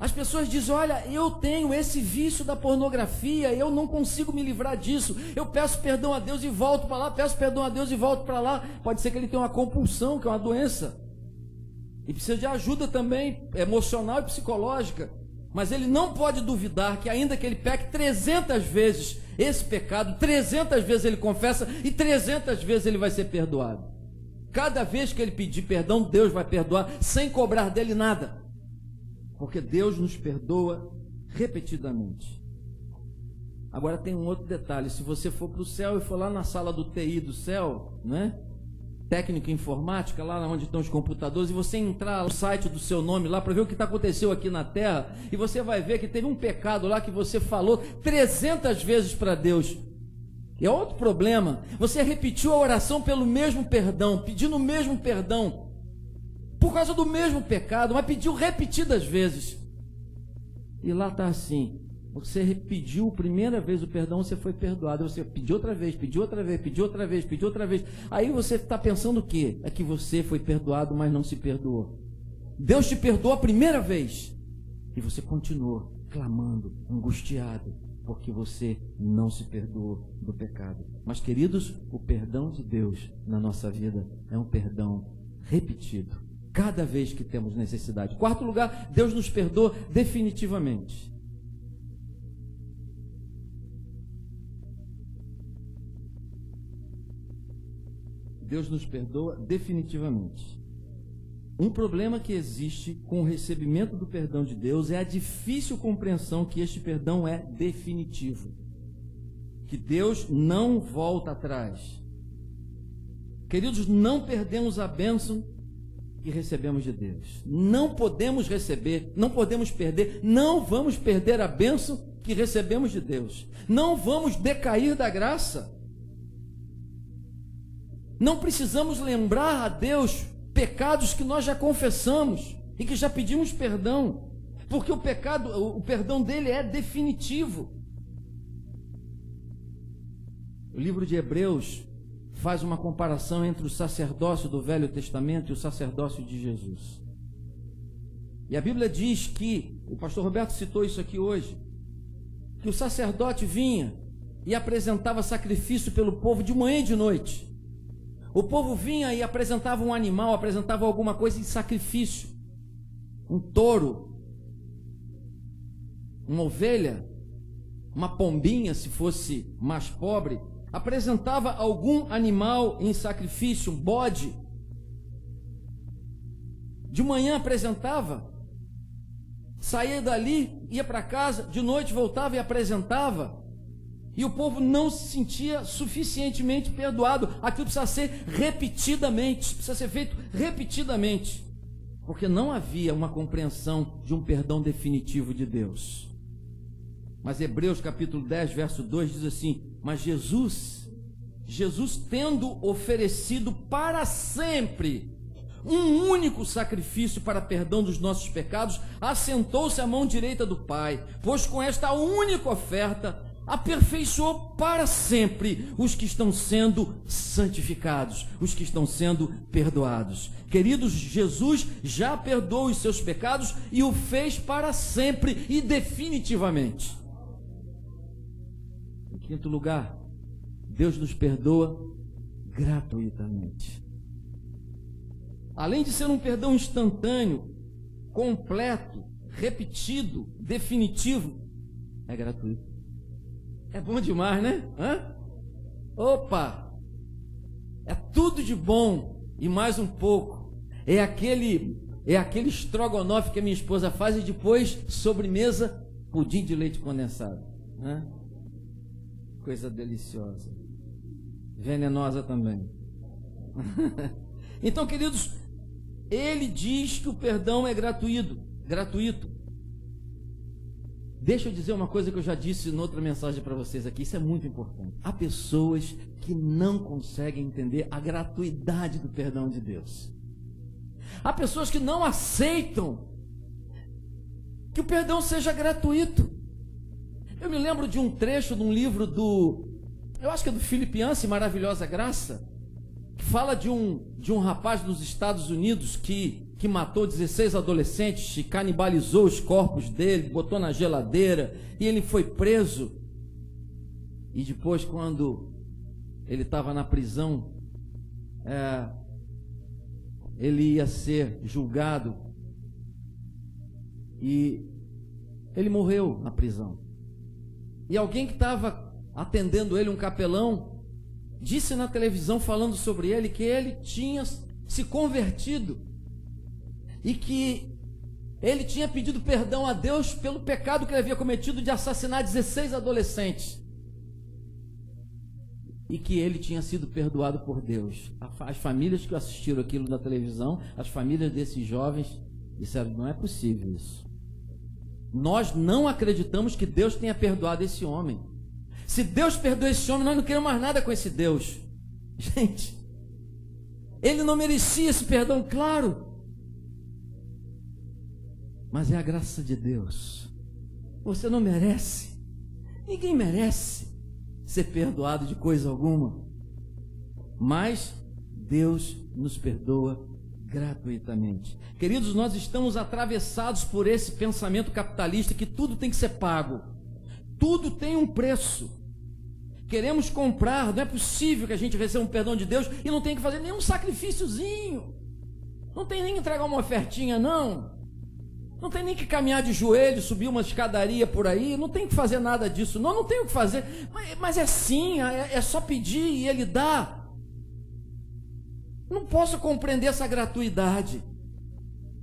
As pessoas dizem, olha, eu tenho esse vício da pornografia, eu não consigo me livrar disso, eu peço perdão a Deus e volto para lá, peço perdão a Deus e volto para lá. Pode ser que ele tenha uma compulsão, que é uma doença, e precisa de ajuda também emocional e psicológica, mas ele não pode duvidar que ainda que ele peque 300 vezes esse pecado, 300 vezes ele confessa e 300 vezes ele vai ser perdoado. Cada vez que ele pedir perdão, Deus vai perdoar sem cobrar dele nada. Porque Deus nos perdoa repetidamente. Agora tem um outro detalhe, se você for para o céu e for lá na sala do TI do céu, né? Técnica informática, lá onde estão os computadores, e você entrar no site do seu nome lá para ver o que aconteceu aqui na terra, e você vai ver que teve um pecado lá que você falou 300 vezes para Deus. E é outro problema, você repetiu a oração pelo mesmo perdão, pedindo o mesmo perdão, por causa do mesmo pecado, mas pediu repetidas vezes. E lá está assim, você pediu a primeira vez o perdão, você foi perdoado, você pediu outra vez, pediu outra vez, pediu outra vez, pediu outra vez. Aí você está pensando o quê? É que você foi perdoado, mas não se perdoou. Deus te perdoou a primeira vez, e você continuou clamando, angustiado, porque você não se perdoou do pecado. Mas, queridos, o perdão de Deus na nossa vida é um perdão repetido. Cada vez que temos necessidade. Quarto lugar, Deus nos perdoa definitivamente. Deus nos perdoa definitivamente. Um problema que existe com o recebimento do perdão de Deus é a difícil compreensão que este perdão é definitivo. Que Deus não volta atrás. Queridos, não perdemos a bênção que recebemos de Deus. Não podemos receber, não podemos perder, não vamos perder a bênção que recebemos de Deus. Não vamos decair da graça. Não precisamos lembrar a Deus pecados que nós já confessamos e que já pedimos perdão, porque o perdão dele é definitivo. O livro de Hebreus faz uma comparação entre o sacerdócio do Velho Testamento e o sacerdócio de Jesus. E a Bíblia diz que, o pastor Roberto citou isso aqui hoje, que o sacerdote vinha e apresentava sacrifício pelo povo de manhã e de noite. O povo vinha e apresentava um animal, apresentava alguma coisa em sacrifício. Um touro, uma ovelha, uma pombinha, se fosse mais pobre, apresentava algum animal em sacrifício, um bode. De manhã apresentava, saía dali, ia para casa, de noite voltava e apresentava. E o povo não se sentia suficientemente perdoado. Aquilo precisa ser repetidamente, precisa ser feito repetidamente, porque não havia uma compreensão de um perdão definitivo de Deus. Mas Hebreus capítulo 10, verso 2 diz assim: mas Jesus tendo oferecido para sempre um único sacrifício para perdão dos nossos pecados, assentou-se à mão direita do Pai, pois com esta única oferta aperfeiçoou para sempre os que estão sendo santificados, os que estão sendo perdoados. Queridos, Jesus já perdoou os seus pecados e o fez para sempre e definitivamente. Em quinto lugar, Deus nos perdoa gratuitamente. Além de ser um perdão instantâneo, completo, repetido, definitivo, é gratuito. É bom demais, né? Opa! É tudo de bom e mais um pouco. É aquele estrogonofe que a minha esposa faz e depois, sobremesa, pudim de leite condensado. Coisa deliciosa. Venenosa também. Então, queridos, ele diz que o perdão é gratuito. Deixa eu dizer uma coisa que eu já disse em outra mensagem para vocês aqui, isso é muito importante. Há pessoas que não conseguem entender a gratuidade do perdão de Deus. Há pessoas que não aceitam que o perdão seja gratuito. Eu me lembro de um trecho de um livro eu acho que é do Philip Yancey, Maravilhosa Graça, que fala de um rapaz nos Estados Unidos que matou 16 adolescentes e canibalizou os corpos dele, botou na geladeira e ele foi preso. E depois, quando ele estava na prisão, ele ia ser julgado e ele morreu na prisão. E alguém que estava atendendo ele, um capelão, disse na televisão, falando sobre ele, que ele tinha se convertido e que ele tinha pedido perdão a Deus pelo pecado que ele havia cometido de assassinar 16 adolescentes e que ele tinha sido perdoado por Deus. As famílias que assistiram aquilo na televisão, as famílias desses jovens disseram: não é possível isso. Nós não acreditamos que Deus tenha perdoado esse homem. Se Deus perdoou esse homem, nós não queremos mais nada com esse Deus. Gente, ele não merecia esse perdão, claro. Mas é a graça de Deus. Você não merece. Ninguém merece ser perdoado de coisa alguma. Mas Deus nos perdoa gratuitamente. Queridos, nós estamos atravessados por esse pensamento capitalista que tudo tem que ser pago. Tudo tem um preço. Queremos comprar, não é possível que a gente receba um perdão de Deus e não tenha que fazer nenhum sacrifíciozinho. Não tem nem que entregar uma ofertinha, não. Não tem nem que caminhar de joelho, subir uma escadaria por aí, não tem que fazer nada disso. Não tem o que fazer, mas é assim, é só pedir e ele dá. Não posso compreender essa gratuidade.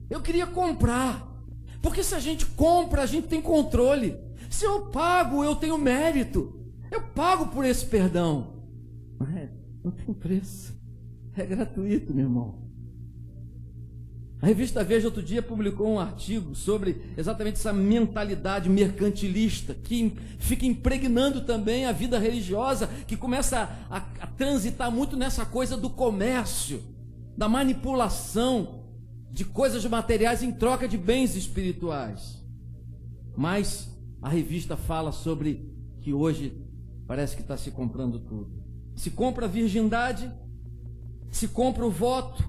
Eu queria comprar, porque se a gente compra, a gente tem controle. Se eu pago, eu tenho mérito. Eu pago por esse perdão. Mas não tem preço. É gratuito, meu irmão. A revista Veja outro dia publicou um artigo sobre exatamente essa mentalidade mercantilista que fica impregnando também a vida religiosa, que começa a transitar muito nessa coisa do comércio, da manipulação de coisas materiais em troca de bens espirituais. Mas a revista fala sobre que hoje parece que está se comprando tudo. Se compra a virgindade, se compra o voto,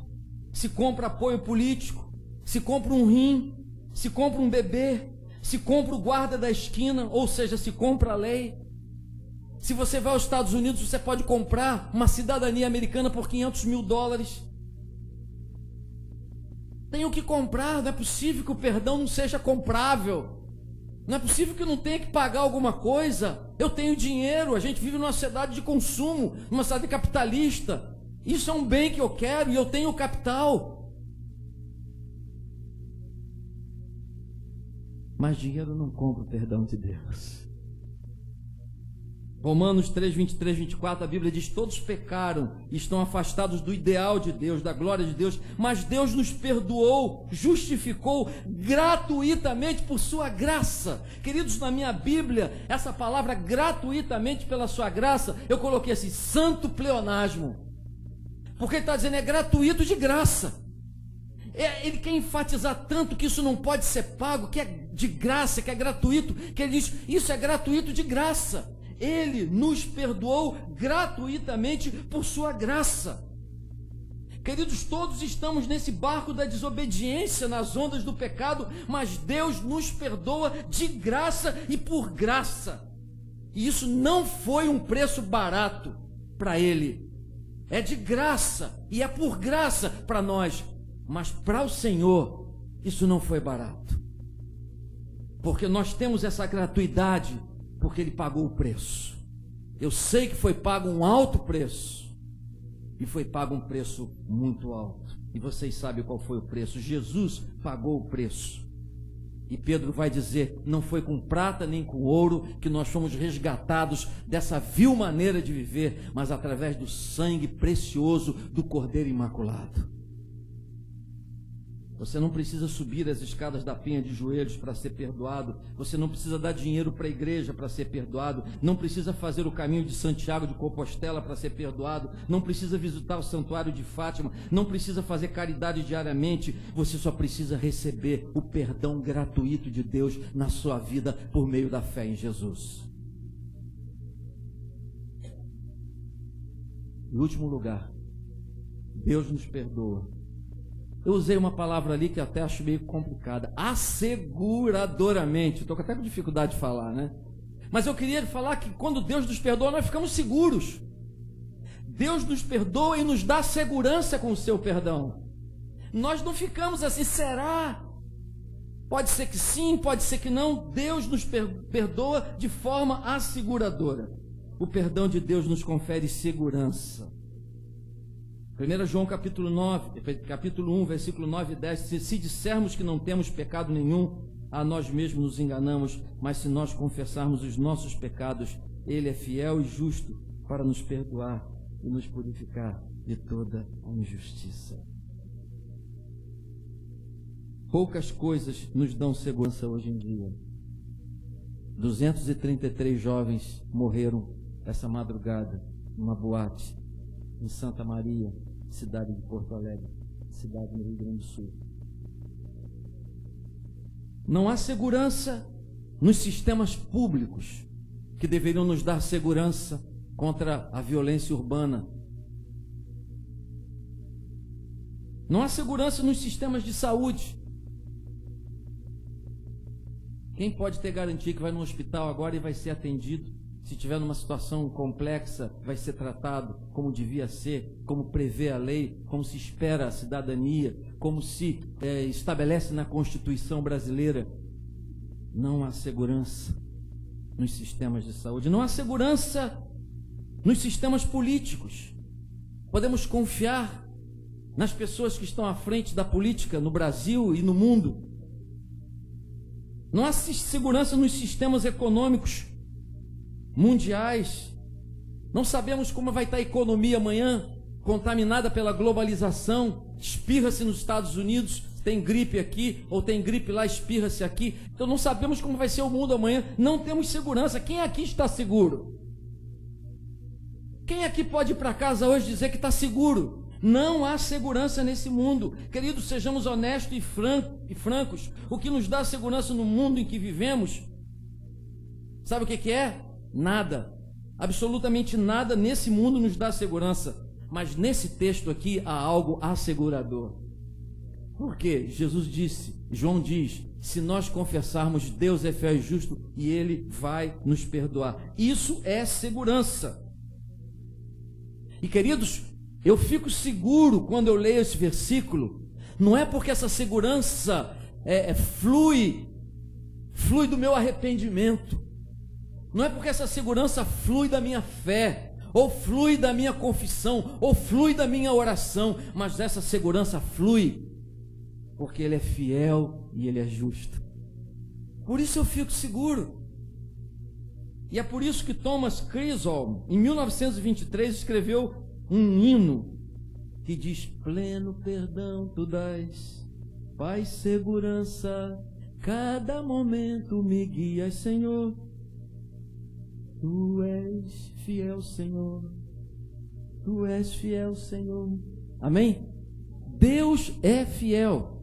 se compra apoio político, se compra um rim, se compra um bebê, se compra o guarda da esquina, ou seja, se compra a lei. Se você vai aos Estados Unidos, você pode comprar uma cidadania americana por $500 mil. Tem o que comprar, não é possível que o perdão não seja comprável. Não é possível que eu não tenha que pagar alguma coisa. Eu tenho dinheiro, a gente vive numa sociedade de consumo, numa sociedade capitalista. Isso é um bem que eu quero e eu tenho capital. Mas dinheiro não compra o perdão de Deus. Romanos 3, 23, 24, a Bíblia diz: todos pecaram e estão afastados do ideal de Deus, da glória de Deus, mas Deus nos perdoou, justificou gratuitamente por sua graça. Queridos, na minha Bíblia, essa palavra gratuitamente pela sua graça, eu coloquei assim, santo pleonasmo, porque ele está dizendo é gratuito de graça. Ele quer enfatizar tanto que isso não pode ser pago, que é de graça, que é gratuito, que ele diz, isso é gratuito de graça. Ele nos perdoou gratuitamente por sua graça. Queridos, todos estamos nesse barco da desobediência, nas ondas do pecado, mas Deus nos perdoa de graça e por graça. E isso não foi um preço barato para Ele. É de graça e é por graça para nós. Mas para o Senhor, isso não foi barato. Porque nós temos essa gratuidade, porque Ele pagou o preço. Eu sei que foi pago um alto preço. E foi pago um preço muito alto. E vocês sabem qual foi o preço. Jesus pagou o preço. E Pedro vai dizer, não foi com prata nem com ouro que nós fomos resgatados dessa vil maneira de viver, mas através do sangue precioso do Cordeiro Imaculado. Você não precisa subir as escadas da penha de joelhos para ser perdoado. Você não precisa dar dinheiro para a igreja para ser perdoado. Não precisa fazer o caminho de Santiago de Compostela para ser perdoado. Não precisa visitar o santuário de Fátima. Não precisa fazer caridade diariamente. Você só precisa receber o perdão gratuito de Deus na sua vida por meio da fé em Jesus. Em último lugar, Deus nos perdoa. Eu usei uma palavra ali que até acho meio complicada. Asseguradoramente. Estou até com dificuldade de falar, né? Mas eu queria falar que quando Deus nos perdoa, nós ficamos seguros. Deus nos perdoa e nos dá segurança com o seu perdão. Nós não ficamos assim, será? Pode ser que sim, pode ser que não. Deus nos perdoa de forma asseguradora. O perdão de Deus nos confere segurança. 1 João capítulo 1, versículo 9 e 10, se dissermos que não temos pecado nenhum, a nós mesmos nos enganamos, mas se nós confessarmos os nossos pecados, Ele é fiel e justo para nos perdoar e nos purificar de toda a injustiça. Poucas coisas nos dão segurança hoje em dia. 233 jovens morreram essa madrugada numa boate em Santa Maria, cidade de Porto Alegre, cidade no Rio Grande do Sul. Não há segurança nos sistemas públicos que deveriam nos dar segurança contra a violência urbana. Não há segurança nos sistemas de saúde. Quem pode ter garantia que vai no hospital agora e vai ser atendido? Se tiver numa situação complexa, vai ser tratado como devia ser, como prevê a lei, como se espera a cidadania, como se estabelece na Constituição brasileira. Não há segurança nos sistemas de saúde, não há segurança nos sistemas políticos. Podemos confiar nas pessoas que estão à frente da política no Brasil e no mundo. Não há segurança nos sistemas econômicos mundiais. Não sabemos como vai estar a economia amanhã, contaminada pela globalização. Espirra-se nos Estados Unidos, tem gripe aqui, ou tem gripe lá, espirra-se aqui. Então não sabemos como vai ser o mundo amanhã, não temos segurança. Quem aqui está seguro? Quem aqui pode ir para casa hoje dizer que está seguro? Não há segurança nesse mundo. Queridos, sejamos honestos e francos. O que nos dá segurança no mundo em que vivemos, sabe o que é? Nada, absolutamente nada nesse mundo nos dá segurança. Mas nesse texto aqui há algo assegurador. Porque Jesus disse, João diz, se nós confessarmos, Deus é fiel e justo e Ele vai nos perdoar. Isso é segurança. E queridos, eu fico seguro quando eu leio esse versículo. Não é porque essa segurança flui do meu arrependimento. Não é porque essa segurança flui da minha fé, ou flui da minha confissão, ou flui da minha oração, mas essa segurança flui porque Ele é fiel e Ele é justo. Por isso eu fico seguro. E é por isso que Thomas Crisholm, em 1923, escreveu um hino que diz: pleno perdão tu dás, paz, segurança, cada momento me guias, Senhor. Tu és fiel, Senhor. Tu és fiel, Senhor. Amém? Deus é fiel.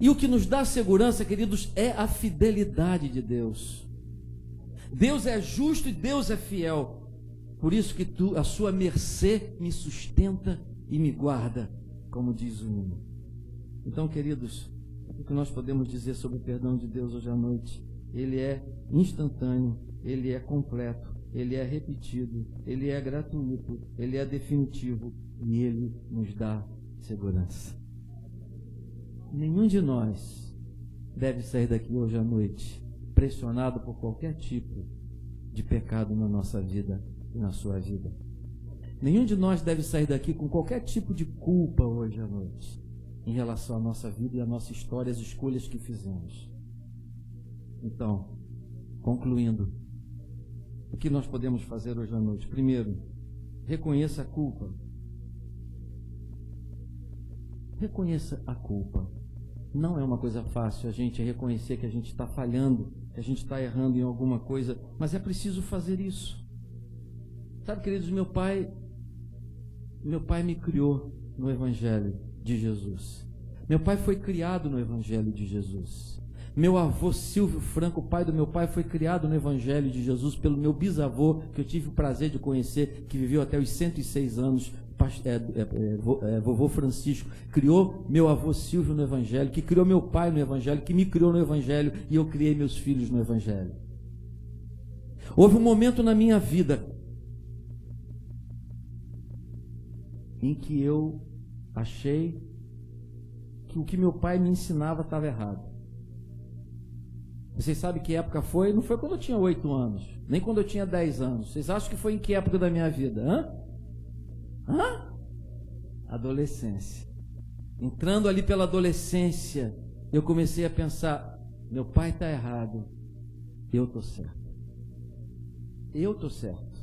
E o que nos dá segurança, queridos, é a fidelidade de Deus. Deus é justo e Deus é fiel. Por isso que a sua mercê me sustenta e me guarda, como diz o hino. Então, queridos, o que nós podemos dizer sobre o perdão de Deus hoje à noite? Ele é instantâneo, ele é completo, ele é repetido, ele é gratuito, ele é definitivo e ele nos dá segurança. Nenhum de nós deve sair daqui hoje à noite pressionado por qualquer tipo de pecado na nossa vida e na sua vida. Nenhum de nós deve sair daqui com qualquer tipo de culpa hoje à noite em relação à nossa vida e à nossa história, as escolhas que fizemos. Então, concluindo, o que nós podemos fazer hoje à noite? Primeiro, reconheça a culpa. Reconheça a culpa. Não é uma coisa fácil a gente reconhecer que a gente está falhando, que a gente está errando em alguma coisa, mas é preciso fazer isso. Sabe, queridos, meu pai me criou no Evangelho de Jesus. Meu pai foi criado no Evangelho de Jesus. Meu avô Silvio Franco, o pai do meu pai, foi criado no Evangelho de Jesus pelo meu bisavô, que eu tive o prazer de conhecer, que viveu até os 106 anos, vovô Francisco. Criou meu avô Silvio no Evangelho, que criou meu pai no Evangelho, que me criou no Evangelho, e eu criei meus filhos no Evangelho. Houve um momento na minha vida em que eu achei que o que meu pai me ensinava estava errado. Vocês sabem que época foi? Não foi quando eu tinha 8 anos, nem quando eu tinha 10 anos. Vocês acham que foi em que época da minha vida? Adolescência. Entrando ali pela adolescência, eu comecei a pensar: meu pai está errado, eu estou certo. Eu estou certo.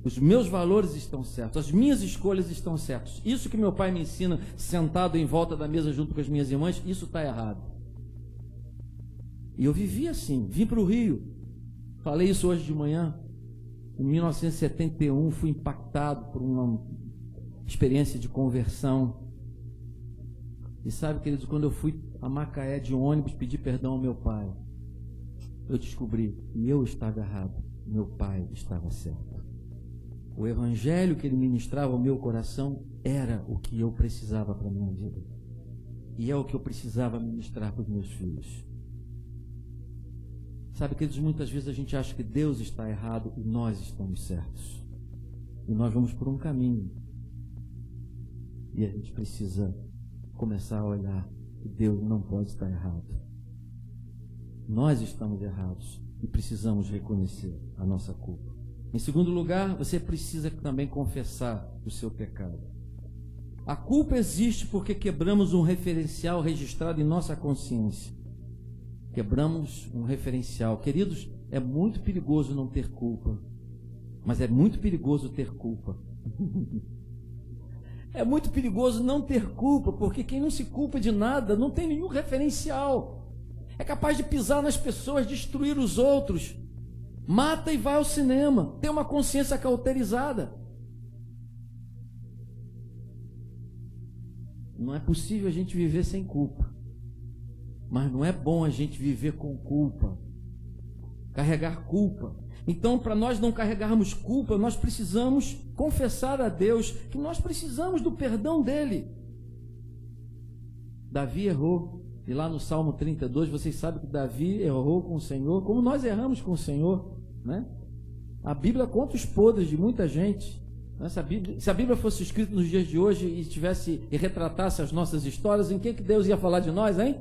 Os meus valores estão certos, as minhas escolhas estão certas. Isso que meu pai me ensina, sentado em volta da mesa junto com as minhas irmãs, isso está errado. E eu vivi assim, vim para o Rio. Falei isso hoje de manhã. Em 1971, fui impactado por uma experiência de conversão. E sabe, queridos, quando eu fui a Macaé de ônibus pedir perdão ao meu pai, eu descobri que eu estava errado, meu pai estava certo. O evangelho que ele ministrava ao meu coração era o que eu precisava para a minha vida. E é o que eu precisava ministrar para os meus filhos. Sabe, queridos, muitas vezes a gente acha que Deus está errado e nós estamos certos. E nós vamos por um caminho. E a gente precisa começar a olhar que Deus não pode estar errado. Nós estamos errados e precisamos reconhecer a nossa culpa. Em segundo lugar, você precisa também confessar o seu pecado. A culpa existe porque quebramos um referencial registrado em nossa consciência. Quebramos um referencial. Queridos, é muito perigoso não ter culpa, mas é muito perigoso ter culpa. É muito perigoso não ter culpa, porque quem não se culpa de nada não tem nenhum referencial. É capaz de pisar nas pessoas, destruir os outros, mata e vai ao cinema, tem uma consciência cauterizada. Não é possível a gente viver sem culpa. Mas não é bom a gente viver com culpa, carregar culpa. Então, para nós não carregarmos culpa, nós precisamos confessar a Deus que nós precisamos do perdão dele. Davi errou, e lá no Salmo 32, vocês sabem que Davi errou com o Senhor, como nós erramos com o Senhor, né? A Bíblia conta os podres de muita gente. Se a Bíblia fosse escrita nos dias de hoje e retratasse as nossas histórias, em que Deus ia falar de nós, hein?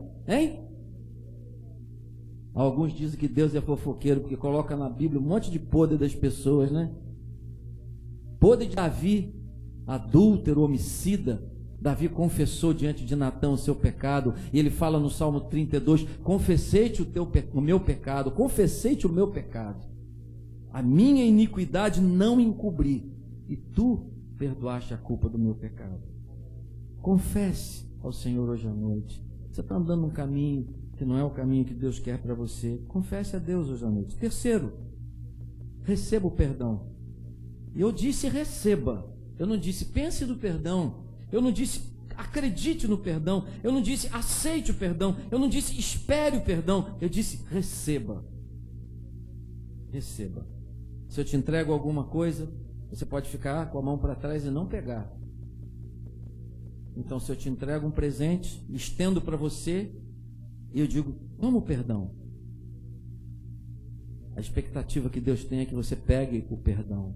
Alguns dizem que Deus é fofoqueiro, porque coloca na Bíblia um monte de podre das pessoas, né? Podre de Davi, adúltero, homicida, Davi confessou diante de Natã o seu pecado, e ele fala no Salmo 32, confessei-te o meu pecado, confessei-te o meu pecado, a minha iniquidade não encobri, e tu perdoaste a culpa do meu pecado. Confesse ao Senhor hoje à noite. Você está andando num caminho que não é o caminho que Deus quer para você, confesse a Deus hoje à noite. Terceiro, receba o perdão. E eu disse receba, eu não disse pense no perdão, eu não disse acredite no perdão, eu não disse aceite o perdão, eu não disse espere o perdão, eu disse receba. Receba. Se eu te entrego alguma coisa, você pode ficar com a mão para trás e não pegar. Então, se eu te entrego um presente, estendo para você, e eu digo, toma o perdão. A expectativa que Deus tem é que você pegue o perdão.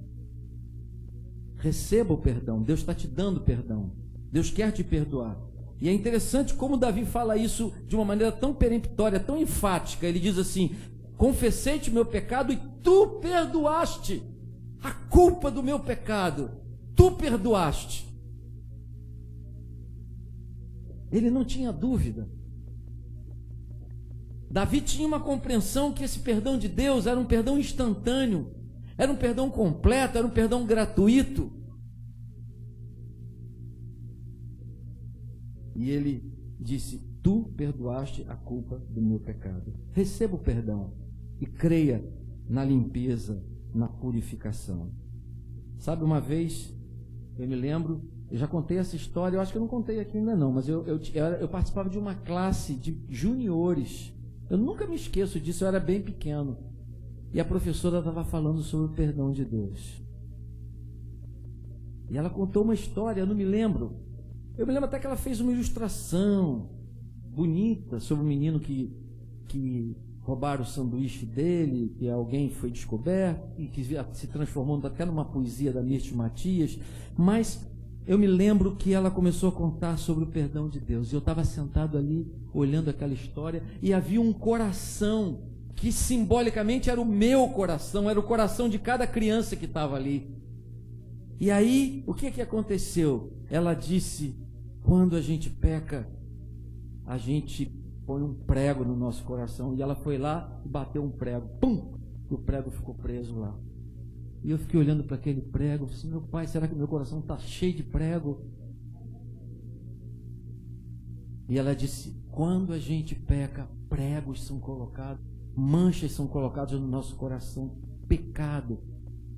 Receba o perdão. Deus está te dando perdão. Deus quer te perdoar. E é interessante como Davi fala isso de uma maneira tão peremptória, tão enfática. Ele diz assim, confessei-te o meu pecado e tu perdoaste a culpa do meu pecado. Tu perdoaste. Ele não tinha dúvida. Davi tinha uma compreensão que esse perdão de Deus era um perdão instantâneo, era um perdão completo, era um perdão gratuito. E ele disse, tu perdoaste a culpa do meu pecado. Receba o perdão e creia na limpeza, na purificação. Sabe, uma vez, eu me lembro, eu já contei essa história, eu acho que eu não contei aqui ainda não, mas eu participava de uma classe de juniores. Eu nunca me esqueço disso, eu era bem pequeno. E a professora estava falando sobre o perdão de Deus. E ela contou uma história, eu não me lembro. Eu me lembro até que ela fez uma ilustração bonita sobre o menino que roubaram o sanduíche dele, que alguém foi descoberto, e que se transformou até numa poesia da Mirth Matias. Mas eu me lembro que ela começou a contar sobre o perdão de Deus. E eu estava sentado ali, olhando aquela história, e havia um coração, que simbolicamente era o meu coração, era o coração de cada criança que estava ali. E aí, o que aconteceu? Ela disse, quando a gente peca, a gente põe um prego no nosso coração. E ela foi lá e bateu um prego. Pum! E o prego ficou preso lá. E eu fiquei olhando para aquele prego, disse, meu pai, será que meu coração está cheio de prego? E ela disse, quando a gente peca, pregos são colocados, manchas são colocadas no nosso coração, pecado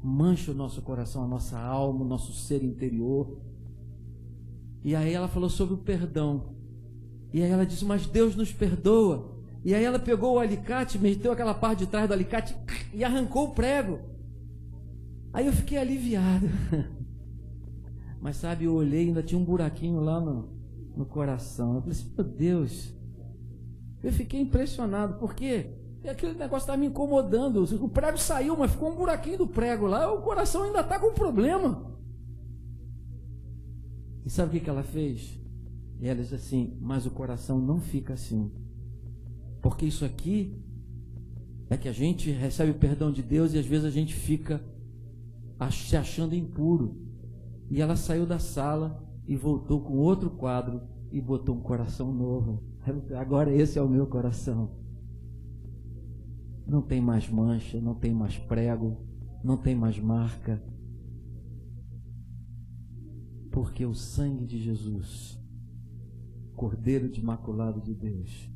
mancha o nosso coração, a nossa alma, o nosso ser interior. E aí ela falou sobre o perdão. E aí ela disse, mas Deus nos perdoa. E aí ela pegou o alicate, meteu aquela parte de trás do alicate e arrancou o prego. Aí eu fiquei aliviado. Mas sabe, eu olhei e ainda tinha um buraquinho lá no coração. Eu falei assim, meu Deus. Eu fiquei impressionado, porque aquele negócio estava me incomodando. O prego saiu, mas ficou um buraquinho do prego lá. O coração ainda está com problema. E sabe o que ela fez? E ela disse assim, mas o coração não fica assim. Porque isso aqui é que a gente recebe o perdão de Deus e às vezes a gente fica se achando impuro. E ela saiu da sala e voltou com outro quadro e botou um coração novo. Agora esse é o meu coração. Não tem mais mancha, não tem mais prego, não tem mais marca. Porque o sangue de Jesus, Cordeiro de Imaculado de Deus,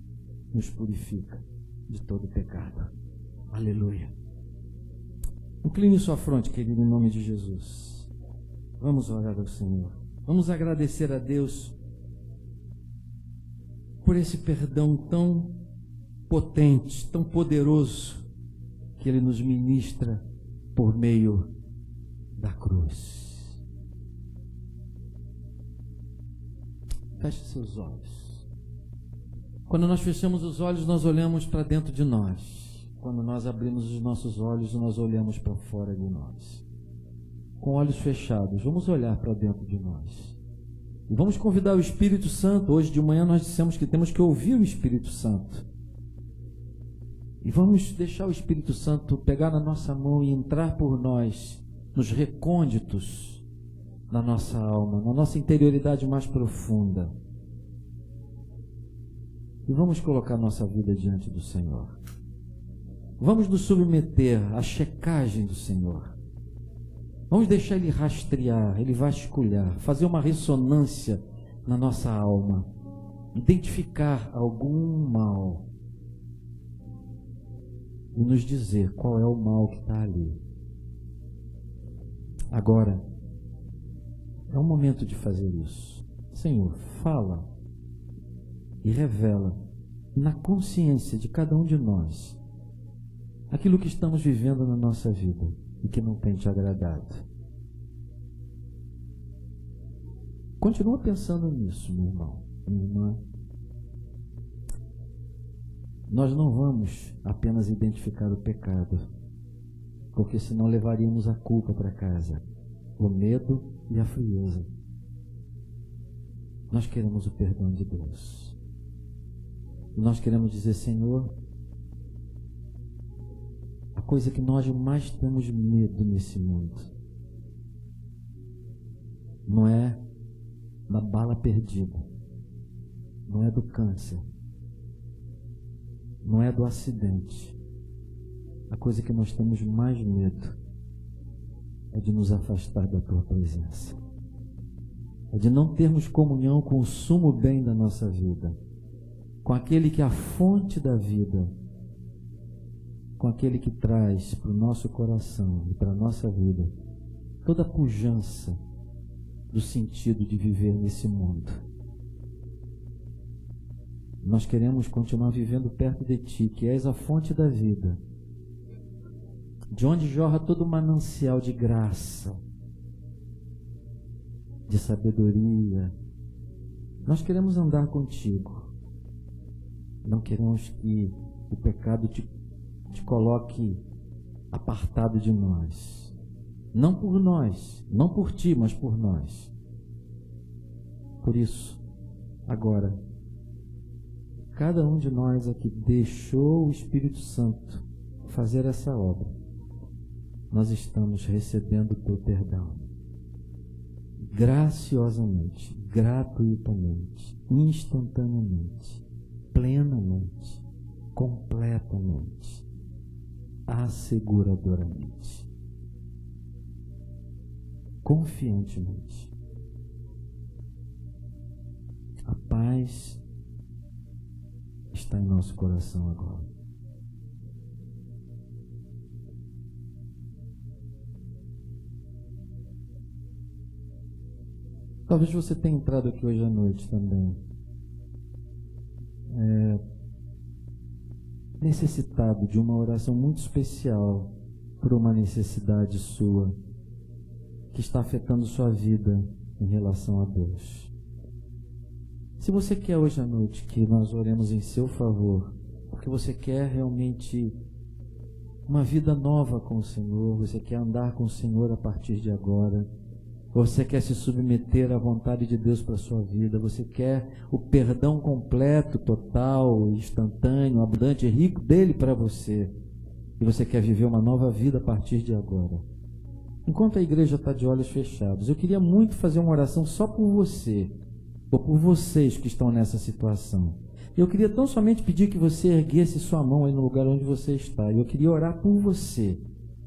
nos purifica de todo pecado. Aleluia. Incline sua fronte, querido, em nome de Jesus. Vamos orar ao Senhor. Vamos agradecer a Deus por esse perdão tão potente, tão poderoso, que Ele nos ministra por meio da cruz. Feche seus olhos. Quando nós fechamos os olhos, nós olhamos para dentro de nós. Quando nós abrimos os nossos olhos, nós olhamos para fora de nós. Com olhos fechados, vamos olhar para dentro de nós. E vamos convidar o Espírito Santo. Hoje de manhã nós dissemos que temos que ouvir o Espírito Santo. E vamos deixar o Espírito Santo pegar na nossa mão e entrar por nós, nos recônditos, na nossa alma, na nossa interioridade mais profunda. E vamos colocar nossa vida diante do Senhor. Vamos nos submeter à checagem do Senhor. Vamos deixar Ele rastrear, Ele vasculhar, fazer uma ressonância na nossa alma, identificar algum mal e nos dizer qual é o mal que está ali. Agora, é o momento de fazer isso. Senhor, fala e revela na consciência de cada um de nós aquilo que estamos vivendo na nossa vida e que não tem te agradado. Continua pensando nisso, meu irmão, minha irmã. Nós não vamos apenas identificar o pecado, porque senão levaríamos a culpa para casa, o medo e a frieza. Nós queremos o perdão de Deus. Nós queremos dizer, Senhor, a coisa que nós mais temos medo nesse mundo não é da bala perdida, não é do câncer, não é do acidente. A coisa que nós temos mais medo é de nos afastar da Tua presença, é de não termos comunhão com o sumo bem da nossa vida, com aquele que é a fonte da vida, com aquele que traz para o nosso coração e para a nossa vida toda a pujança do sentido de viver nesse mundo. Nós queremos continuar vivendo perto de Ti, que és a fonte da vida, de onde jorra todo o manancial de graça, de sabedoria. Nós queremos andar contigo. Não queremos que o pecado te coloque apartado de nós. Não por nós, não por Ti, mas por nós. Por isso, agora, cada um de nós aqui deixou o Espírito Santo fazer essa obra. Nós estamos recebendo o Teu perdão. Graciosamente, gratuitamente, instantaneamente, plenamente, completamente, asseguradoramente, confiantemente. A paz está em nosso coração agora. Talvez você tenha entrado aqui hoje à noite também necessitado de uma oração muito especial por uma necessidade sua que está afetando sua vida em relação a Deus. Se você quer hoje à noite que nós oremos em seu favor, porque você quer realmente uma vida nova com o Senhor, você quer andar com o Senhor a partir de agora, você quer se submeter à vontade de Deus para a sua vida, você quer o perdão completo, total, instantâneo, abundante, rico dele para você, e você quer viver uma nova vida a partir de agora. Enquanto a igreja está de olhos fechados, eu queria muito fazer uma oração só por você, ou por vocês que estão nessa situação. Eu queria tão somente pedir que você erguesse sua mão aí no lugar onde você está. Eu queria orar por você,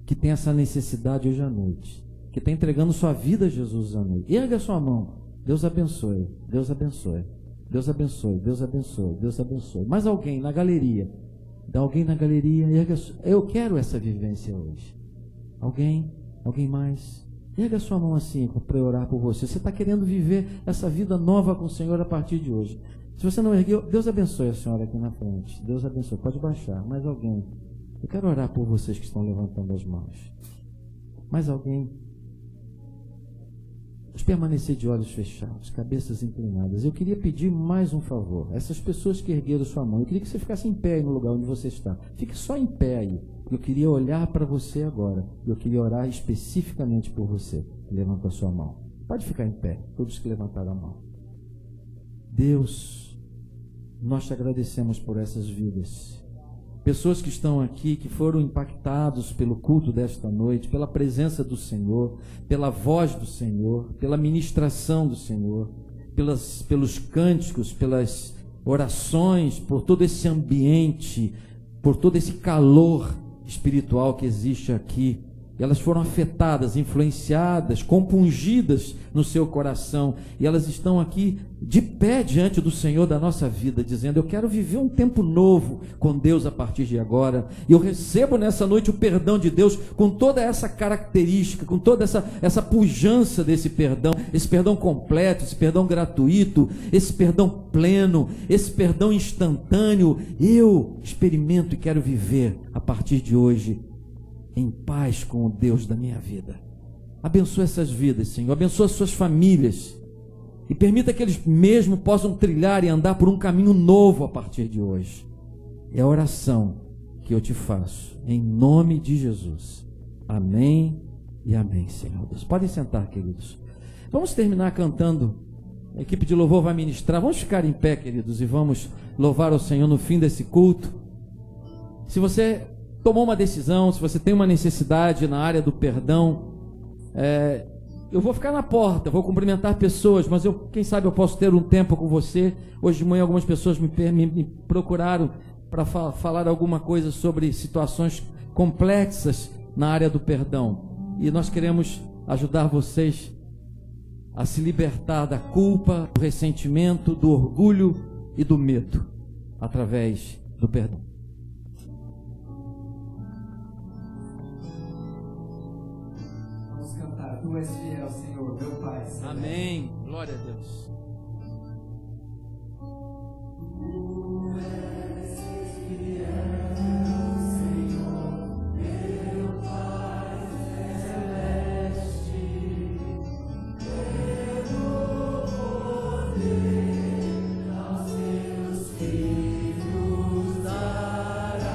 que tem essa necessidade hoje à noite, que está entregando sua vida a Jesus à noite. Erga sua mão. Deus abençoe, Deus abençoe, Deus abençoe, Deus abençoe, Deus abençoe. Mais alguém na galeria? Dá alguém na galeria? Erga. Eu quero essa vivência hoje. Alguém? Alguém mais? Erga sua mão assim para eu orar por você. Você está querendo viver essa vida nova com o Senhor a partir de hoje. Se você não ergueu, Deus abençoe a senhora aqui na frente. Deus abençoe. Pode baixar. Mais alguém? Eu quero orar por vocês que estão levantando as mãos. Mais alguém? Vamos permanecer de olhos fechados, cabeças inclinadas. Eu queria pedir mais um favor. Essas pessoas que ergueram sua mão, eu queria que você ficasse em pé aí no lugar onde você está. Fique só em pé aí. Eu queria olhar para você agora. Eu queria orar especificamente por você. Levanta a sua mão. Pode ficar em pé, todos que levantaram a mão. Deus, nós te agradecemos por essas vidas pessoas que estão aqui, que foram impactados pelo culto desta noite, pela presença do Senhor, pela voz do Senhor, pela ministração do Senhor, pelos cânticos, pelas orações, por todo esse ambiente, por todo esse calor espiritual que existe aqui. Elas foram afetadas, influenciadas, compungidas no seu coração, e elas estão aqui de pé diante do Senhor da nossa vida, dizendo: eu quero viver um tempo novo com Deus a partir de agora, e eu recebo nessa noite o perdão de Deus, com toda essa característica, com toda essa pujança desse perdão, esse perdão completo, esse perdão gratuito, esse perdão pleno, esse perdão instantâneo. Eu experimento e quero viver a partir de hoje em paz com o Deus da minha vida. Abençoa essas vidas, Senhor, abençoa suas famílias, e permita que eles mesmo possam trilhar e andar por um caminho novo a partir de hoje. É a oração que eu te faço, em nome de Jesus. Amém e amém, Senhor Deus. Podem sentar, queridos. Vamos terminar cantando. A equipe de louvor vai ministrar. Vamos ficar em pé, queridos, e vamos louvar ao Senhor no fim desse culto. Se você tomou uma decisão, se você tem uma necessidade na área do perdão, eu vou ficar na porta, vou cumprimentar pessoas, mas quem sabe eu posso ter um tempo com você. Hoje de manhã algumas pessoas me procuraram para falar alguma coisa sobre situações complexas na área do perdão, e nós queremos ajudar vocês a se libertar da culpa, do ressentimento, do orgulho e do medo, através do perdão. Tu és fiel, Senhor, meu Pai. Amém. Glória a Deus. Tu és fiel, Senhor, meu Pai celeste, pelo poder aos teus filhos darás.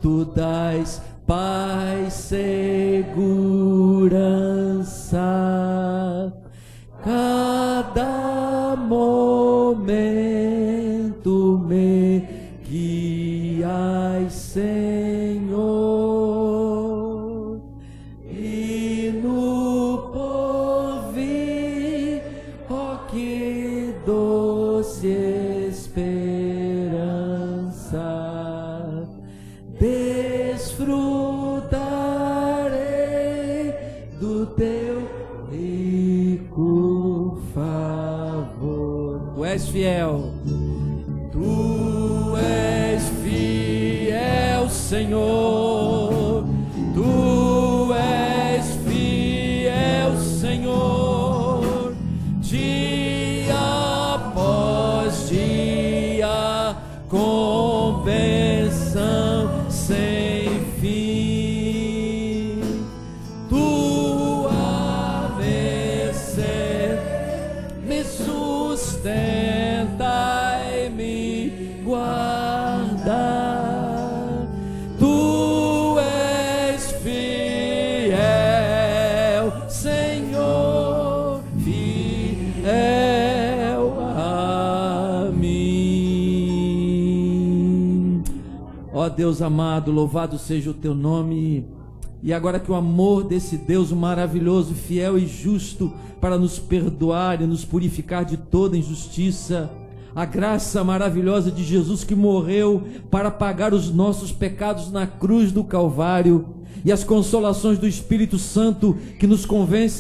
Tu dás paz, segurança. Senhor. Tu és fiel, Senhor, dia após dia, com bênção sem fim. Tua bênção me sustenta e me guarda. Tu és fiel, Senhor, fiel a mim. Ó Deus amado, louvado seja o teu nome. E agora que o amor desse Deus maravilhoso, fiel e justo para nos perdoar e nos purificar de toda injustiça, a graça maravilhosa de Jesus que morreu para pagar os nossos pecados na cruz do Calvário, e as consolações do Espírito Santo que nos convence